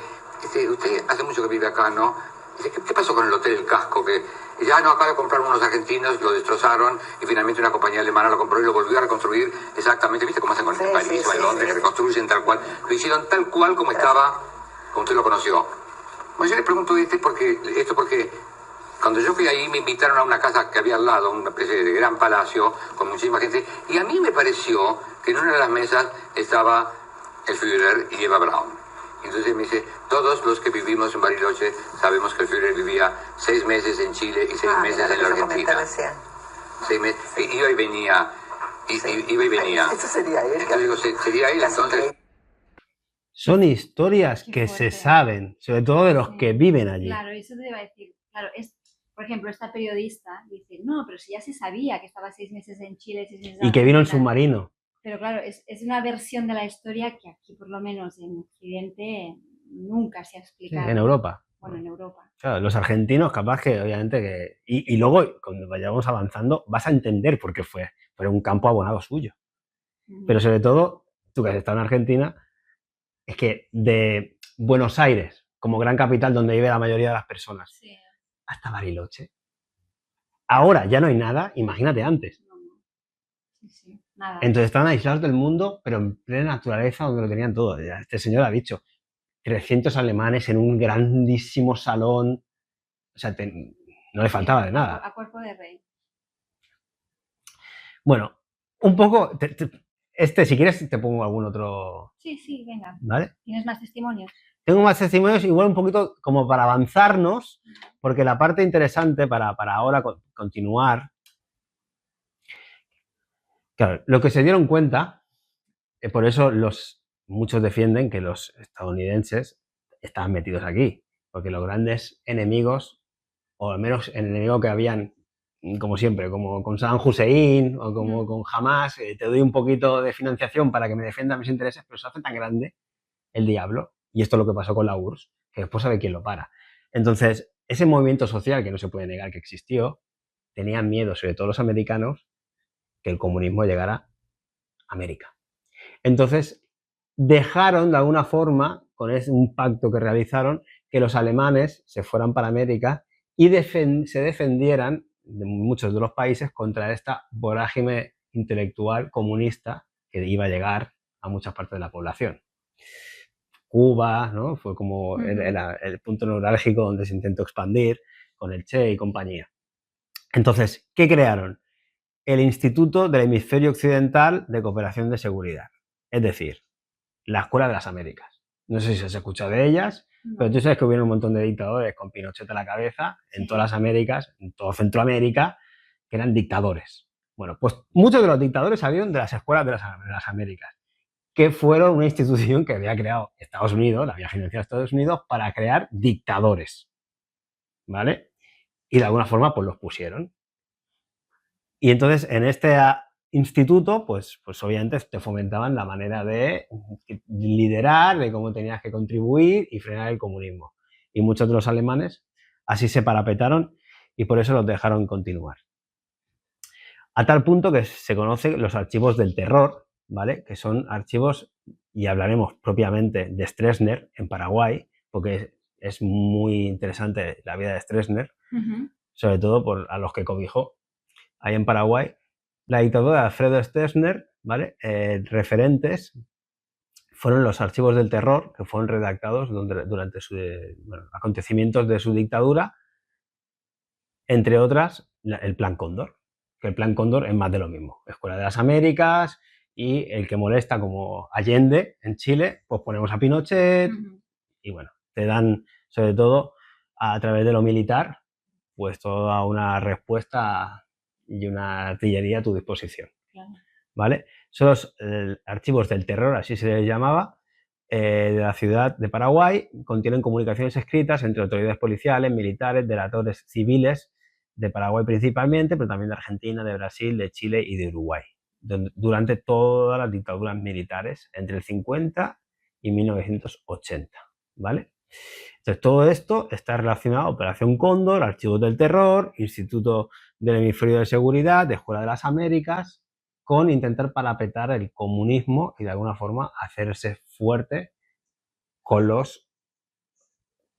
usted hace mucho que vive acá, ¿no? Dice, ¿qué pasó con el hotel El Casco? Que ya no, acaba de comprar unos argentinos, lo destrozaron, y finalmente una compañía alemana lo compró y lo volvió a reconstruir exactamente. ¿Viste cómo hacen con París o en Londres? Que reconstruyen tal cual. Lo hicieron tal cual como estaba, como usted lo conoció. Bueno, yo le pregunto porque cuando yo fui ahí me invitaron a una casa que había al lado, una especie de gran palacio con muchísima gente, y a mí me pareció que en una de las mesas estaba el Führer y Eva Braun. Y entonces me dice, todos los que vivimos en Bariloche sabemos que el Führer vivía 6 meses en Chile y 6 meses en la Argentina. 6 meses, iba y venía, iba y venía. Eso sería él. Entonces digo, sería él, entonces... Son historias que se saben, sobre todo de los que viven allí. Claro, eso te iba a decir. Claro, por ejemplo, esta periodista dice, no, pero si ya se sabía que estaba 6 meses en Chile, 6 meses en Y que vino en Argentina. submarino. Pero claro, es una versión de la historia que aquí, por lo menos en Occidente, nunca se ha explicado. Sí, en Europa. Bueno, en Europa. Claro, los argentinos, capaz que, obviamente, que... Y luego, cuando vayamos avanzando, vas a entender por qué fue. Fue un campo abonado suyo. Pero sobre todo, tú que has estado en Argentina, es que de Buenos Aires, como gran capital donde vive la mayoría de las personas, sí, hasta Bariloche. Ahora ya no hay nada, imagínate antes. Sí, nada. Entonces están aislados del mundo, pero en plena naturaleza donde lo tenían todo. Este señor ha dicho, 300 alemanes en un grandísimo salón. O sea, no le faltaba de nada. A cuerpo de rey. Bueno, un poco... si quieres te pongo algún otro... Sí, venga. ¿Vale? ¿Tienes más testimonios? Tengo más testimonios, igual un poquito como para avanzarnos, porque la parte interesante para ahora continuar... Claro, lo que se dieron cuenta, por eso muchos defienden que los estadounidenses estaban metidos aquí, porque los grandes enemigos, o al menos el enemigo que habían, como siempre, como con Saddam Hussein o como con Hamas, te doy un poquito de financiación para que me defiendan mis intereses, pero se hace tan grande el diablo, y esto es lo que pasó con la URSS, que después sabe quién lo para. Entonces, ese movimiento social, que no se puede negar que existió, tenían miedo, sobre todo los americanos, que el comunismo llegara a América. Entonces, dejaron de alguna forma, con un pacto que realizaron, que los alemanes se fueran para América y se defendieran de muchos de los países contra esta vorágine intelectual comunista que iba a llegar a muchas partes de la población. Cuba, ¿no? Fue como el punto neurálgico donde se intentó expandir con el Che y compañía. Entonces, ¿qué crearon? El Instituto del Hemisferio Occidental de Cooperación de Seguridad, es decir, la Escuela de las Américas. No sé si has escuchado de ellas, pero tú sabes que hubieron un montón de dictadores con Pinochet a la cabeza en todas las Américas, en todo Centroamérica, que eran dictadores. Bueno, pues muchos de los dictadores salieron de las escuelas de las Américas, que fueron una institución que había creado Estados Unidos, la había financiado Estados Unidos para crear dictadores, ¿vale? Y de alguna forma pues los pusieron. Y entonces en esta instituto, pues obviamente te fomentaban la manera de liderar, de cómo tenías que contribuir y frenar el comunismo. Y muchos de los alemanes así se parapetaron y por eso los dejaron continuar. A tal punto que se conocen los archivos del terror, ¿vale? Que son archivos, y hablaremos propiamente de Stroessner en Paraguay, porque es muy interesante la vida de Stroessner, sobre todo a los que cobijó ahí en Paraguay. La dictadura de Alfredo Stroessner, ¿vale? Referentes fueron los archivos del terror que fueron redactados durante acontecimientos de su dictadura, entre otras el Plan Cóndor, que el Plan Cóndor es más de lo mismo, Escuela de las Américas, y el que molesta como Allende en Chile, pues ponemos a Pinochet, y bueno, te dan sobre todo a través de lo militar pues toda una respuesta y una artillería a tu disposición. Claro. ¿Vale? Son los archivos del terror, así se les llamaba, de la ciudad de Paraguay. Contienen comunicaciones escritas entre autoridades policiales, militares, delatores civiles de Paraguay principalmente, pero también de Argentina, de Brasil, de Chile y de Uruguay, durante todas las dictaduras militares entre el 50 y 1980, ¿vale? Entonces, todo esto está relacionado a Operación Cóndor, Archivos del Terror, Instituto del Hemisferio de Seguridad, de Escuela de las Américas, con intentar parapetar el comunismo y de alguna forma hacerse fuerte con los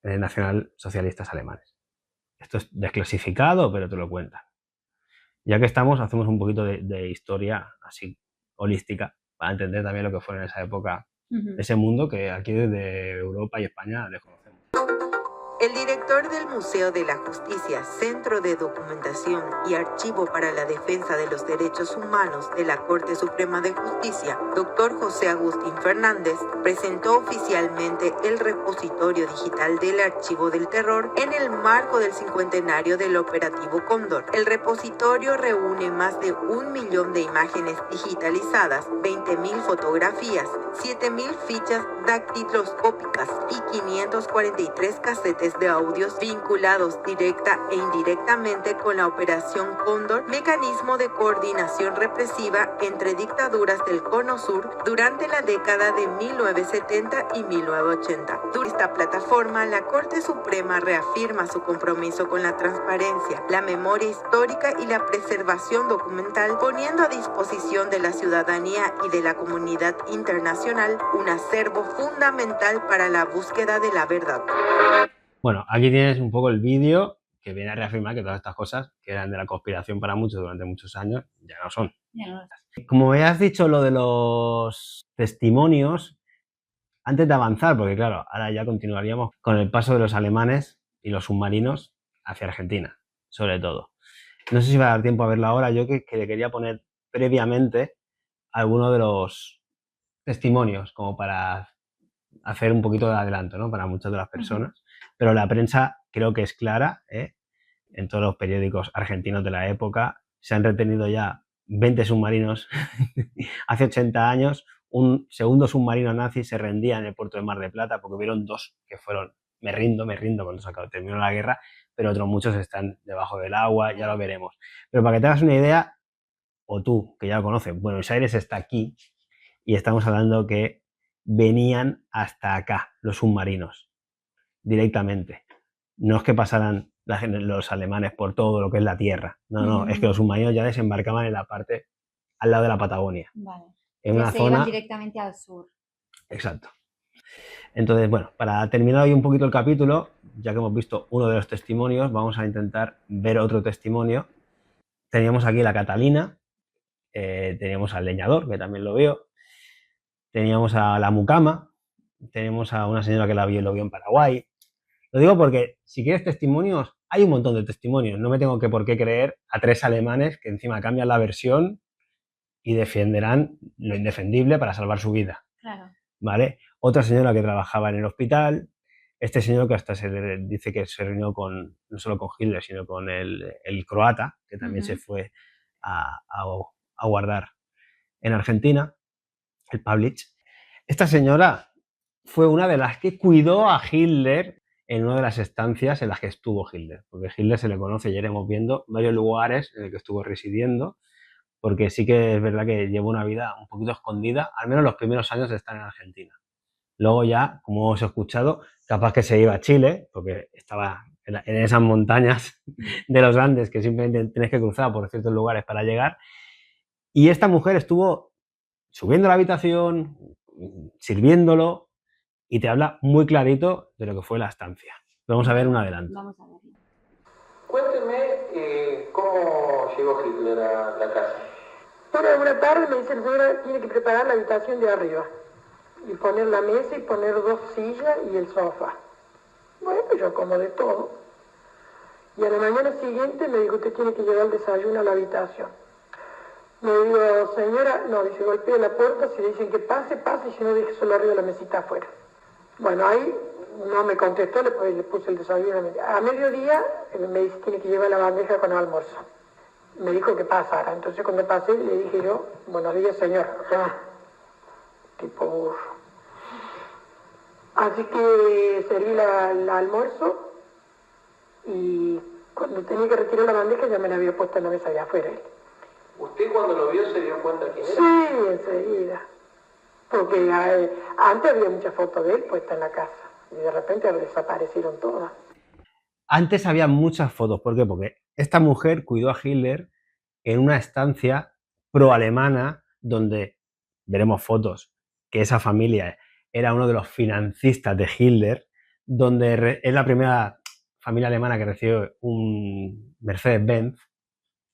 nacionalsocialistas alemanes. Esto es desclasificado, pero te lo cuentan. Ya que estamos, hacemos un poquito de historia así holística para entender también lo que fue en esa época, ese mundo que aquí desde Europa y España desconocemos. El director del Museo de la Justicia, Centro de Documentación y Archivo para la Defensa de los Derechos Humanos de la Corte Suprema de Justicia, Dr. José Agustín Fernández, presentó oficialmente el repositorio digital del Archivo del Terror en el marco del 50º del Operativo Cóndor. El repositorio reúne más de 1 millón de imágenes digitalizadas, 20.000 fotografías, 7.000 fichas dactiloscópicas y 543 casetes de audios vinculados directa e indirectamente con la Operación Cóndor, mecanismo de coordinación represiva entre dictaduras del Cono Sur durante la década de 1970 y 1980. Durante esta plataforma, la Corte Suprema reafirma su compromiso con la transparencia, la memoria histórica y la preservación documental, poniendo a disposición de la ciudadanía y de la comunidad internacional un acervo fundamental para la búsqueda de la verdad. Bueno, aquí tienes un poco el vídeo que viene a reafirmar que todas estas cosas, que eran de la conspiración para muchos durante muchos años, ya no son. Ya no. Como me has dicho lo de los testimonios, antes de avanzar, porque claro, ahora ya continuaríamos con el paso de los alemanes y los submarinos hacia Argentina, sobre todo. No sé si va a dar tiempo a verlo ahora, yo que le quería poner previamente algunos de los testimonios, como para hacer un poquito de adelanto, ¿no? Para muchas de las personas. Pero la prensa creo que es clara, ¿eh? En todos los periódicos argentinos de la época se han retenido ya 20 submarinos. Hace 80 años un segundo submarino nazi se rendía en el puerto de Mar del Plata porque hubieron 2 que fueron me rindo cuando terminó la guerra, pero otros muchos están debajo del agua, ya lo veremos. Pero para que te hagas una idea, o tú, que ya lo conoces, Buenos Aires está aquí y estamos hablando que venían hasta acá los submarinos directamente. No es que pasaran los alemanes por todo lo que es la tierra. No, es que los submarinos ya desembarcaban en la parte al lado de la Patagonia. Vale. En una zona iban directamente al sur. Exacto. Entonces, bueno, para terminar hoy un poquito el capítulo, ya que hemos visto uno de los testimonios, vamos a intentar ver otro testimonio. Teníamos aquí la Catalina, teníamos al leñador, que también lo veo, teníamos a la mucama, tenemos a una señora que lo vio en Paraguay. Lo digo porque si quieres testimonios, hay un montón de testimonios. No me tengo que por qué creer a 3 alemanes que encima cambian la versión y defenderán lo indefendible para salvar su vida. Claro. ¿Vale? Otra señora que trabajaba en el hospital, este señor que hasta se dice que se reunió no solo con Hitler, sino con el croata, que también se fue a guardar en Argentina, el Pavlich. Esta señora fue una de las que cuidó a Hitler en una de las estancias en las que estuvo Hitler, porque Hitler se le conoce, ya iremos viendo varios lugares en los que estuvo residiendo, porque sí que es verdad que llevó una vida un poquito escondida, al menos los primeros años de estar en Argentina. Luego ya, como os he escuchado, capaz que se iba a Chile, porque estaba en esas montañas de los Andes que simplemente tenés que cruzar por ciertos lugares para llegar. Y esta mujer estuvo subiendo a la habitación, sirviéndolo, y te habla muy clarito de lo que fue la estancia. Vamos a ver un adelanto. Vamos a verlo. Cuénteme cómo llegó Hitler a la casa. Una tarde me dice, la señora tiene que preparar la habitación de arriba y poner la mesa y poner 2 sillas y el sofá. Bueno, yo acomodé todo. Y a la mañana siguiente me dijo, usted tiene que llevar el desayuno a la habitación. Me digo, señora, no, dice, golpee la puerta, si le dicen que pase, pase, y si no, deje solo arriba de la mesita afuera. Bueno, ahí no me contestó, le puse el desayuno. A mediodía me dice, tiene que llevar la bandeja con almuerzo. Me dijo que pasara, entonces cuando pasé le dije yo, buenos días, señor. Tipo burro. Así que serví el almuerzo y cuando tenía que retirar la bandeja ya me la había puesto en la mesa de afuera. ¿Usted cuando lo vio se dio cuenta quién era? Sí, enseguida. Porque antes había muchas fotos de él puestas en la casa y de repente desaparecieron todas. Antes había muchas fotos. ¿Por qué? Porque esta mujer cuidó a Hitler en una estancia pro-alemana donde veremos fotos que esa familia era uno de los financistas de Hitler, donde es la primera familia alemana que recibió un Mercedes-Benz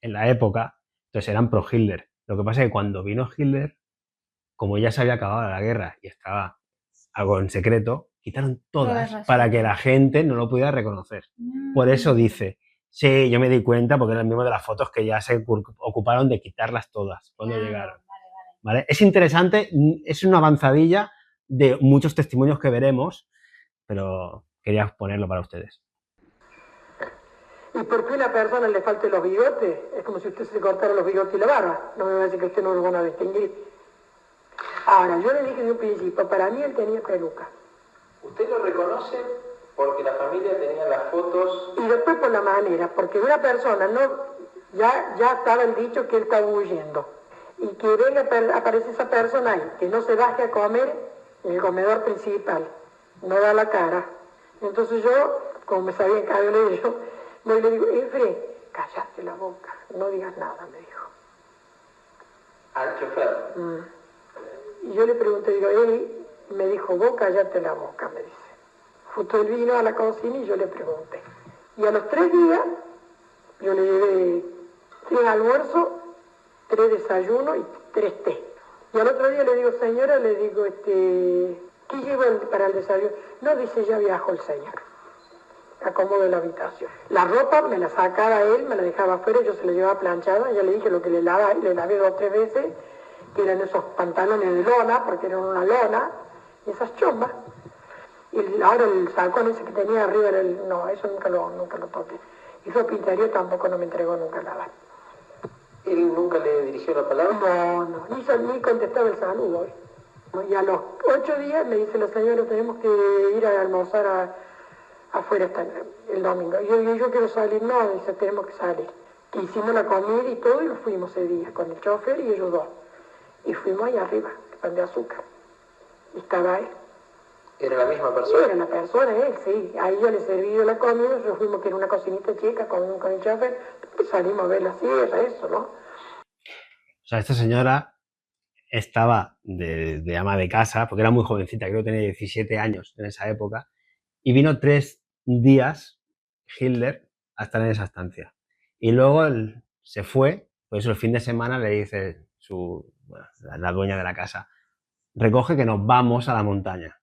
en la época, entonces eran pro-Hitler. Lo que pasa es que cuando vino Hitler, como ya se había acabado la guerra y estaba algo en secreto, quitaron todas para que la gente no lo pudiera reconocer. Por eso dice, sí, yo me di cuenta porque era el mismo de las fotos que ya se ocuparon de quitarlas todas cuando llegaron. ¿Vale? Es interesante, es una avanzadilla de muchos testimonios que veremos, pero quería ponerlo para ustedes. ¿Y por qué a una persona le falten los bigotes? Es como si usted se cortara los bigotes y la barba. No me va a decir que usted no lo van a distinguir. Ahora, yo le dije de un principio, para mí él tenía peluca. ¿Usted lo reconoce porque la familia tenía las fotos? Y después por la manera, porque una persona ya estaba el dicho que él estaba huyendo. Y que venga, aparece esa persona ahí, que no se baje a comer en el comedor principal, no da la cara. Entonces yo, como me sabía que había leído, le digo, Efre, cállate la boca, no digas nada, me dijo. ¿Al chofer? Y yo le pregunté, digo, él me dijo, vos cállate la boca, me dice. Justo él vino a la cocina y yo le pregunté. Y a los 3 días, yo le llevé 3 almuerzos, 3 desayunos y 3 té. Y al otro día le digo, señora, le digo, ¿qué llevo para el desayuno? No, dice, ya viajó el señor. Acomodo la habitación. La ropa me la sacaba él, me la dejaba afuera, yo se la llevaba planchada, ya le dije lo que le lavé 2 o 3 veces, que eran esos pantalones de lona, porque eran una lona, y esas chombas. Y ahora el sacón ese que tenía arriba era no, eso nunca lo toqué. Y ropa interior tampoco no me entregó nunca a lavar. ¿Él nunca le dirigió la palabra? No, ni contestaba el saludo. Y a los 8 días me dice la señora, tenemos que ir a almorzar afuera hasta el domingo. Yo quiero salir, no, dice, tenemos que salir. Hicimos la comida y todo y nos fuimos ese día con el chofer y ellos 2. Y fuimos ahí arriba, el Pan de Azúcar. Y estaba él. ¿Era la misma persona? Era la persona, él, sí. Ahí yo le serví la comida, nosotros fuimos que era una cocinita chica con el chofer, salimos a ver la sierra, eso, ¿no? O sea, esta señora estaba de ama de casa, porque era muy jovencita, creo que tenía 17 años en esa época, y vino 3 días Hitler a estar en esa estancia. Y luego él se fue, por eso el fin de semana le dice la dueña de la casa, recoge que nos vamos a la montaña.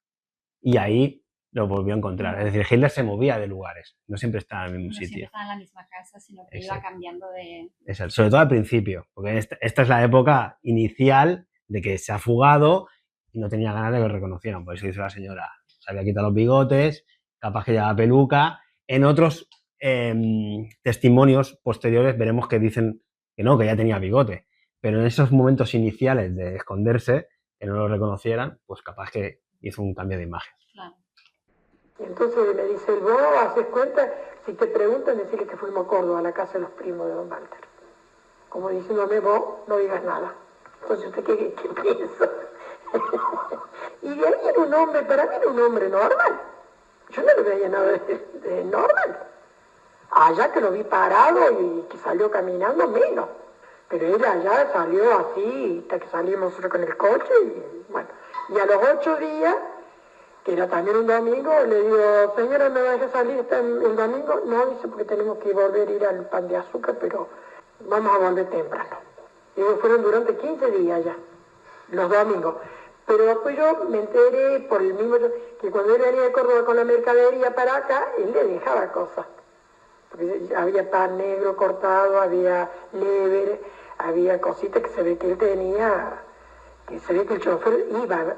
Y ahí lo volvió a encontrar. Es decir, Hitler se movía de lugares, no siempre estaba en el mismo sitio. No siempre estaba en la misma casa, sino que iba cambiando de... Exacto. Sobre todo al principio, porque esta es la época inicial de que se ha fugado y no tenía ganas de que lo reconocieran. Por eso dice la señora, se había quitado los bigotes, capaz que llevaba peluca. En otros testimonios posteriores veremos que dicen que no, que ya tenía bigote. Pero en esos momentos iniciales de esconderse, que no lo reconocieran, pues capaz que hizo un cambio de imagen. Claro. Y entonces me dice, vos haces cuenta, si te preguntan, decirle que fuimos a Córdoba, a la casa de los primos de don Walter. como diciéndome, vos no digas nada. Entonces, ¿usted qué piensa? Y de ahí era un hombre, para mí era un hombre normal. Yo no le veía nada de normal. Allá que lo vi parado y que salió caminando, menos. Pero él allá salió así, hasta que salimos nosotros con el coche y bueno. Y a los 8 días, que era también un domingo, le digo, señora, ¿me va a dejar salir el domingo? No, dice, porque tenemos que volver a ir al Pan de Azúcar, pero vamos a volver temprano. Y fueron durante 15 días ya, los domingos. Pero después yo me enteré por el mismo, que cuando él venía de Córdoba con la mercadería para acá, él le dejaba cosas. Porque había pan negro cortado, había lever, había cositas que se ve que él tenía, que se ve que el chofer iba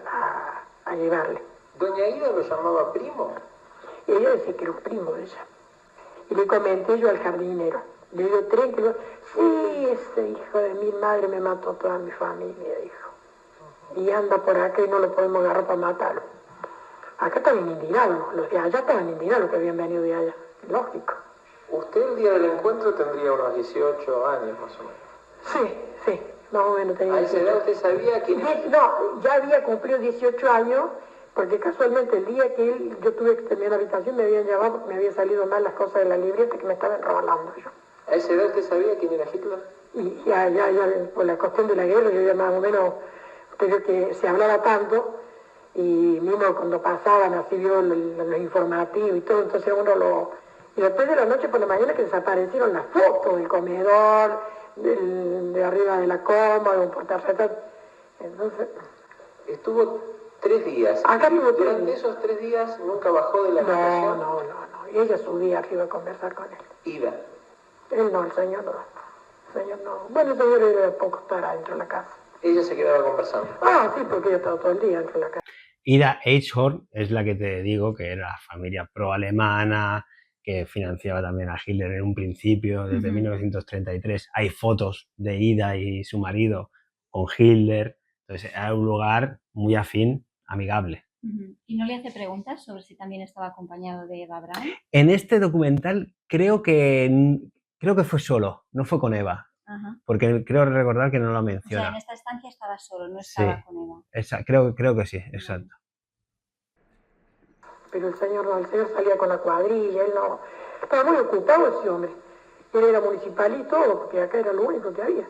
a llevarle. ¿Doña Ida lo llamaba primo? Ella decía que era un primo de ella. Y le comenté yo al jardinero. Le digo, tranquilo, sí, ese hijo de mi madre me mató toda mi familia, dijo. Y anda por acá y no lo podemos agarrar para matarlo. Acá estaban indignados, los de allá estaban indignados, los que habían venido de allá. Lógico. Usted el día del encuentro tendría unos 18 años más o menos. Sí, más o menos tenía. ¿A esa edad usted sabía quién era? No, ya había cumplido 18 años, porque casualmente el día que yo tuve que terminar la habitación me habían llamado porque me habían salido mal las cosas de la libreta que me estaban robando yo. ¿A esa edad usted sabía quién era Hitler? Y ya, por la cuestión de la guerra, yo ya más o menos, usted vio que se hablaba tanto, y mismo cuando pasaban, así vio los informativos y todo, entonces uno Y después de la noche por la mañana que desaparecieron las fotos del comedor, de arriba de la cama, de un portarretrato. Entonces... Estuvo 3 días. Acá estuvo 3 días. Durante esos 3 días nunca bajó de la habitación. No. Y ella subía arriba a conversar con él. Ida. Él no, el señor no. El señor no. Bueno, el señor era de poco estar adentro de la casa. Ella se quedaba conversando. Ah, sí, porque ella estaba todo el día dentro de la casa. Ida Eichhorn es la que te digo que era familia pro-alemana, que financiaba también a Hitler en un principio, desde 1933. Hay fotos de Ida y su marido con Hitler. Entonces era un lugar muy afín, amigable. ¿Y no le hace preguntas sobre si también estaba acompañado de Eva Braun? En este documental creo que fue solo, no fue con Eva. Ajá. Porque creo recordar que no lo menciona. O sea, en esta estancia estaba solo, no estaba con Eva. Creo que sí, exacto. Pero el señor salía con la cuadrilla, él no... Estaba muy ocupado ese hombre. Él era municipal y todo, porque acá era lo único que había.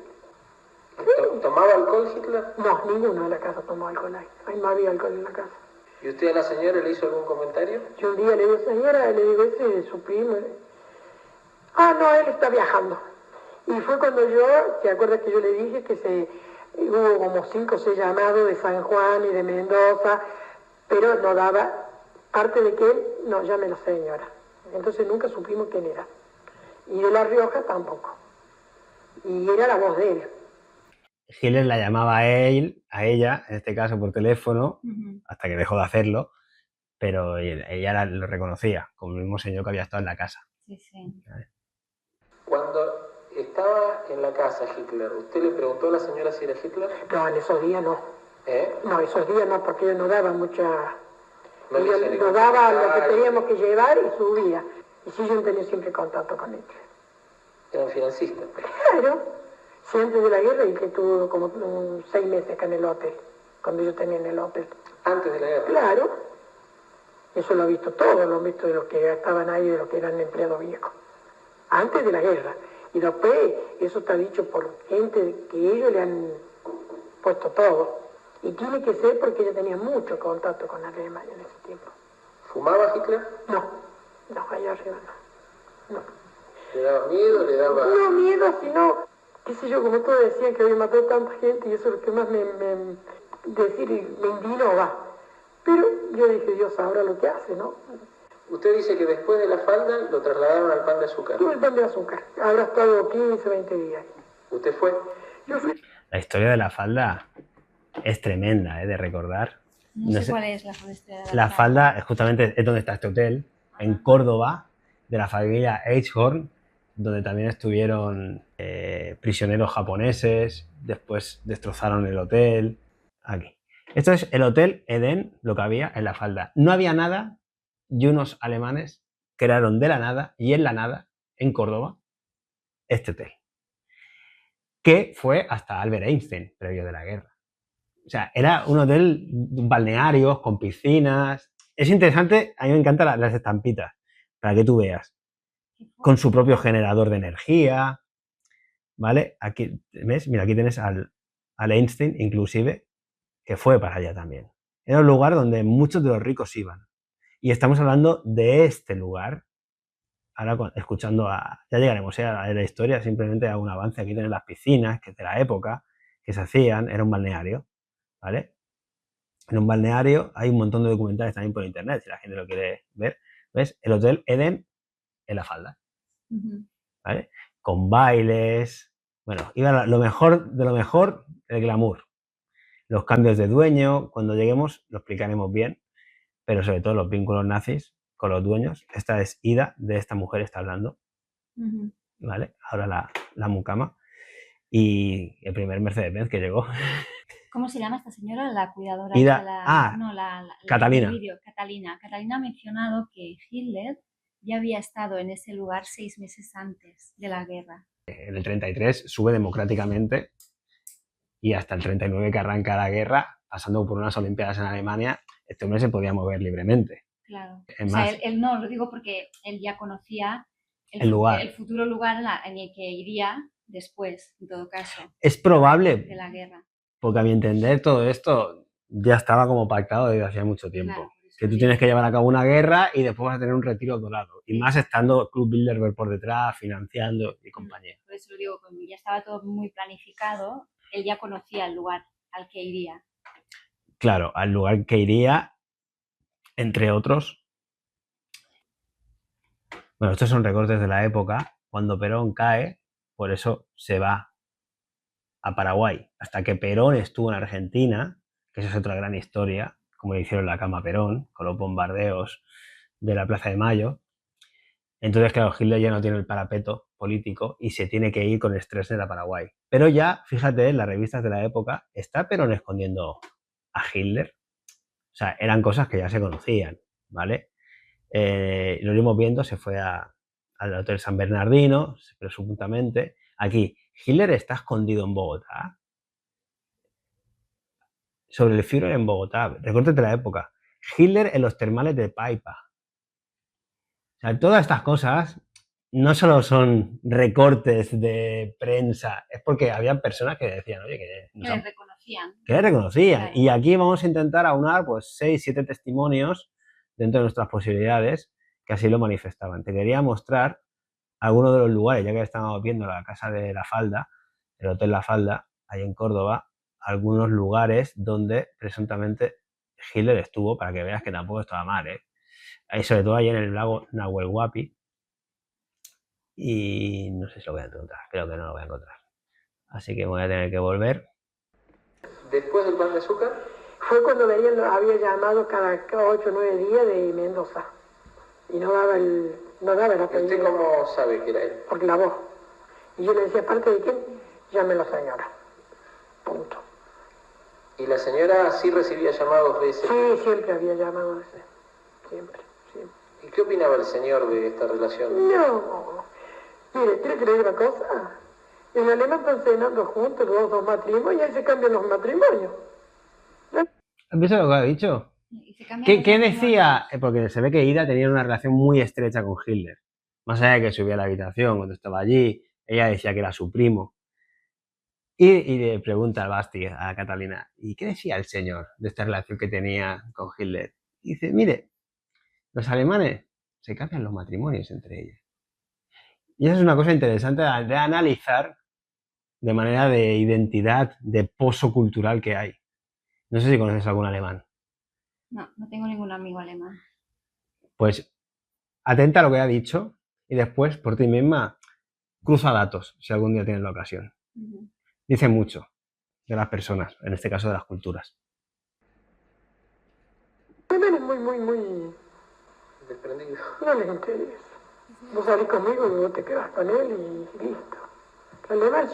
¿Tomaba alcohol Hitler? No, ninguno de la casa tomó alcohol ahí. Ahí no había alcohol en la casa. ¿Y usted a la señora le hizo algún comentario? Yo un día le digo, señora, le digo, ese es su primo. Ah, no, él está viajando. Y fue cuando ¿se acuerda que yo le dije que hubo como 5 o 6 llamados de San Juan y de Mendoza, pero no daba parte de que él, no, llame la señora. Entonces nunca supimos quién era. Y de La Rioja tampoco. Y era la voz de él. Hitler la llamaba a ella, en este caso por teléfono, hasta que dejó de hacerlo, pero ella lo reconocía, como el mismo señor que había estado en la casa. Sí. Cuando estaba en la casa Hitler, ¿usted le preguntó a la señora si era Hitler? No, en esos días no. No, esos días no, porque ella no daba mucha... ella nos daba lo que teníamos que llevar y subía. Y sí, yo tenía siempre contacto con él. ¿Era un financista? Claro. Sí, antes de la guerra y que tuvo como 6 meses acá en el hotel, cuando yo tenía en el hotel. ¿Antes de la guerra? Claro. Eso lo he visto todo, lo he visto de los que estaban ahí, de los que eran empleados viejos. Antes de la guerra. Y después, eso está dicho por gente que ellos le han puesto todo. Y tiene que ser porque ella tenía mucho contacto con Alemania en ese tiempo. ¿Fumaba Hitler? No, allá arriba no. ¿Le daba miedo? ¿Le daba...? No, miedo, sino... qué sé yo, como todos decían que había matado tanta gente y eso es lo que más me indignó, va. Pero yo dije, Dios sabrá lo que hace, ¿no? Usted dice que después de la falda lo trasladaron al Pan de Azúcar. Tuve el Pan de Azúcar. Habrá estado 15, 20 días. ¿Usted fue? Yo fui. La historia de la falda es tremenda, de recordar. No sé cuál es la historia de la falda. Justamente es donde está este hotel, en Córdoba, de la familia Eichhorn, donde también estuvieron prisioneros japoneses, después destrozaron el hotel. Aquí. Esto es el Hotel Edén, lo que había en la falda. No había nada y unos alemanes crearon de la nada y en la nada, en Córdoba, este hotel. que fue hasta Albert Einstein, previo de la guerra. O sea, era un hotel, balnearios, con piscinas. Es interesante, a mí me encantan las estampitas, para que tú veas. Con su propio generador de energía, ¿vale? Aquí, ¿ves? Mira, aquí tienes al Einstein, inclusive, que fue para allá también. Era un lugar donde muchos de los ricos iban. Y estamos hablando de este lugar. Ahora, escuchando ya llegaremos a la historia, simplemente hago un avance. Aquí tienes las piscinas, que es de la época, que se hacían, era un balneario, ¿vale? En un balneario hay un montón de documentales también por internet, si la gente lo quiere ver. ¿Ves? El Hotel Eden en La Falda, ¿vale? Con bailes, bueno, iba lo mejor de lo mejor, el glamour. Los cambios de dueño, cuando lleguemos lo explicaremos bien, pero sobre todo los vínculos nazis con los dueños. Esta es Ida, de esta mujer está hablando, ¿vale? Ahora la mucama. Y el primer Mercedes-Benz que llegó. ¿Cómo se llama esta señora? La cuidadora. Ida, Catalina. Catalina ha mencionado que Hitler ya había estado en ese lugar 6 meses antes de la guerra. En el 33 sube democráticamente y hasta el 39 que arranca la guerra, pasando por unas Olimpiadas en Alemania, este hombre se podía mover libremente. Claro. O sea, él no, lo digo porque él ya conocía el lugar. El futuro lugar en el que iría después, en todo caso. Es probable. De la guerra. Porque a mi entender todo esto ya estaba como pactado desde hacía mucho tiempo. Claro, que tú tienes que llevar a cabo una guerra y después vas a tener un retiro dorado. Y más estando Club Bilderberg por detrás, financiando y compañía. Por eso lo digo, como ya estaba todo muy planificado, él ya conocía el lugar al que iría. Claro, al lugar que iría, entre otros. Bueno, estos son recortes de la época. Cuando Perón cae, por eso se va a Paraguay. Hasta que Perón estuvo en Argentina, que esa es otra gran historia, como le hicieron la cama a Perón, con los bombardeos de la Plaza de Mayo. Entonces, claro, Hitler ya no tiene el parapeto político y se tiene que ir con Stroessner a Paraguay. Pero ya, fíjate, en las revistas de la época, ¿está Perón escondiendo a Hitler? O sea, eran cosas que ya se conocían, ¿vale? Lo iremos viendo, se fue al Hotel San Bernardino, presuntamente. Aquí, Hitler está escondido en Bogotá. Sobre el Führer en Bogotá, recortes de la época. Hitler en los termales de Paipa. O sea, todas estas cosas no solo son recortes de prensa, es porque había personas que decían, oye, que le reconocían. Que le reconocían. Claro. Y aquí vamos a intentar aunar pues 6, 7 testimonios dentro de nuestras posibilidades que así lo manifestaban. Te quería mostrar algunos de los lugares, ya que estábamos viendo la casa de La Falda, el Hotel La Falda, ahí en Córdoba, algunos lugares donde presuntamente Hitler estuvo, para que veas que tampoco estaba mal, ¿eh? Ahí, sobre todo ahí en el lago Nahuel Huapi. Y no sé si lo voy a encontrar, creo que no lo voy a encontrar. Así que voy a tener que volver. ¿Después del pan de azúcar? Fue cuando había llamado cada 8 o 9 días de Mendoza. Y no daba el apellido. ¿Usted cómo sabe que era él? Por la voz. Y yo le decía, ¿aparte de quién? Llámelo, señora. Punto. ¿Y la señora sí recibía llamados de ese? Sí, siempre había llamados de ese. Siempre. ¿Y qué opinaba el señor de esta relación? No. Mire, ¿quiere que le diga una cosa? En alemán están cenando juntos los dos matrimonios y ahí se cambian los matrimonios. ¿Has visto lo que ha dicho? ¿Qué decía? Porque se ve que Ida tenía una relación muy estrecha con Hitler. Más allá de que subía a la habitación cuando estaba allí, ella decía que era su primo. Y le pregunta al Basti, a Catalina, ¿y qué decía el señor de esta relación que tenía con Hitler? Y dice, mire, los alemanes se cambian los matrimonios entre ellos. Y esa es una cosa interesante de analizar de manera de identidad, de pozo cultural que hay. No sé si conoces algún alemán. No, no tengo ningún amigo alemán. Pues atenta a lo que ha dicho y después por ti misma cruza datos si algún día tienes la ocasión. Dice mucho de las personas, en este caso de las culturas. Es muy desprendido. No les interesa. Vos salís conmigo y vos te quedas con él y listo. Los alemanes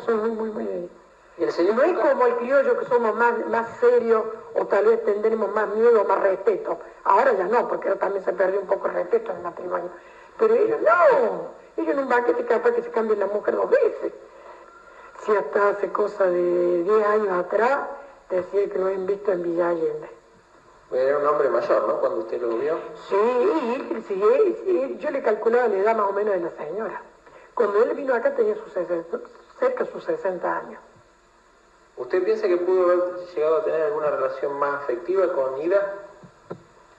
son muy... ¿Y el señor no es como el criollo que somos más serios o tal vez tendremos más miedo o más respeto. Ahora ya no, porque ahora también se perdió un poco el respeto en el matrimonio. Pero ellos no. Ellos en un banquete capaz que se cambien la mujer 2 veces. decía hasta hace cosa de 10 años atrás, decía que lo habían visto en Villa Allende. Era un hombre mayor, ¿no? Cuando usted lo vio. Sí, yo le calculaba la edad más o menos de la señora. Cuando él vino acá tenía cerca de sus 60 años. ¿Usted piensa que pudo haber llegado a tener alguna relación más afectiva con Ida?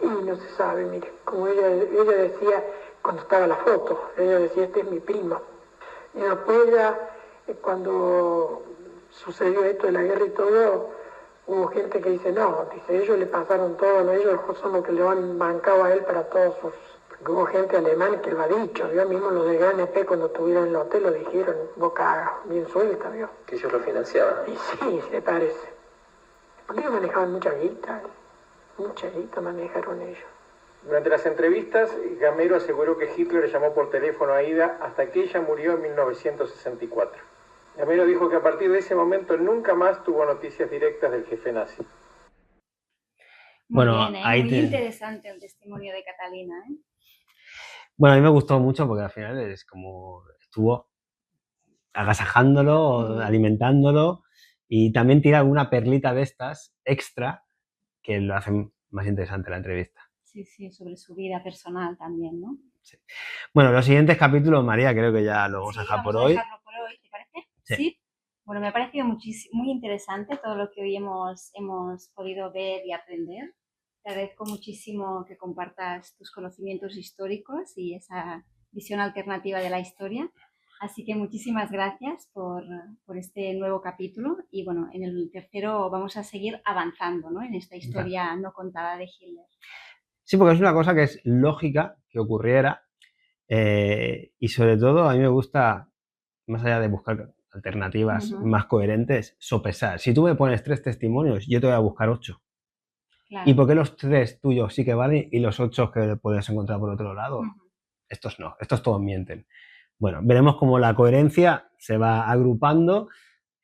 Y no se sabe, mire, como ella decía, cuando estaba la foto, ella decía, este es mi primo. Y después ella, cuando sucedió esto de la guerra y todo, hubo gente que dice, no, dice, ellos le pasaron todo, no, ellos son los que le han bancado a él para todos sus... Porque hubo gente alemana que lo ha dicho, yo mismo los de GNP cuando estuvieron en el hotel lo dijeron, boca bien suelta, ¿vio? Que ellos lo financiaban. Y sí, se parece. Porque ellos manejaban mucha guita manejaron ellos. Durante las entrevistas, Gamero aseguró que Hitler le llamó por teléfono a Ida hasta que ella murió en 1964. Gamero dijo que a partir de ese momento nunca más tuvo noticias directas del jefe nazi. Bueno, Muy bien, ahí muy interesante el testimonio de Catalina, ¿eh? Bueno, a mí me gustó mucho porque al final es como estuvo agasajándolo, alimentándolo y también tira alguna perlita de estas extra que lo hacen más interesante la entrevista. Sí, sobre su vida personal también, ¿no? Sí. Bueno, los siguientes capítulos, María, creo que ya lo vamos a dejar por hoy. Dejarlo por hoy, ¿te parece? Sí. Bueno, me ha parecido muy interesante todo lo que hoy hemos podido ver y aprender. Te agradezco muchísimo que compartas tus conocimientos históricos y esa visión alternativa de la historia. Así que muchísimas gracias por este nuevo capítulo y bueno, en el tercero vamos a seguir avanzando, ¿no? En esta historia no contada de Hitler. Sí, porque es una cosa que es lógica que ocurriera y sobre todo a mí me gusta, más allá de buscar alternativas más coherentes, sopesar. Si tú me pones 3 testimonios, yo te voy a buscar 8. Claro. ¿Y por qué los 3 tuyos sí que valen y los 8 que puedes encontrar por otro lado? Estos no, estos todos mienten. Bueno, veremos cómo la coherencia se va agrupando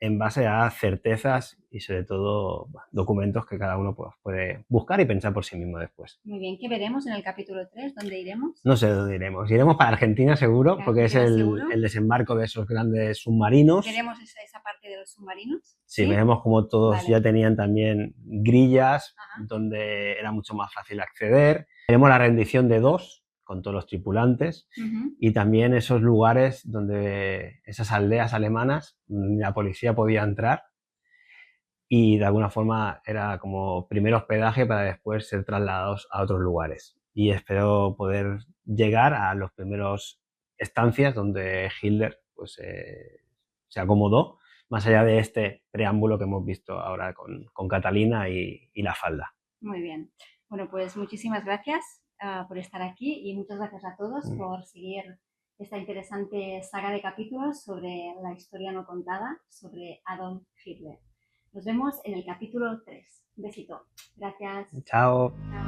en base a certezas y sobre todo documentos que cada uno puede buscar y pensar por sí mismo después. Muy bien, ¿qué veremos en el capítulo 3? ¿Dónde iremos? No sé dónde iremos. Iremos para Argentina seguro, porque es el desembarco de esos grandes submarinos. ¿Veremos esa parte de los submarinos? Sí, veremos como todos ya tenían también grillas donde era mucho más fácil acceder. Veremos la rendición de 2 con todos los tripulantes y también esos lugares donde esas aldeas alemanas la policía podía entrar y de alguna forma era como primer hospedaje para después ser trasladados a otros lugares. Y espero poder llegar a los primeros estancias donde Hitler pues, se acomodó, más allá de este preámbulo que hemos visto ahora con Catalina y la falda. Muy bien. Bueno, pues muchísimas gracias por estar aquí y muchas gracias a todos por seguir esta interesante saga de capítulos sobre la historia no contada sobre Adolf Hitler. Nos vemos en el capítulo 3. Un besito. Gracias. Chao. Chao.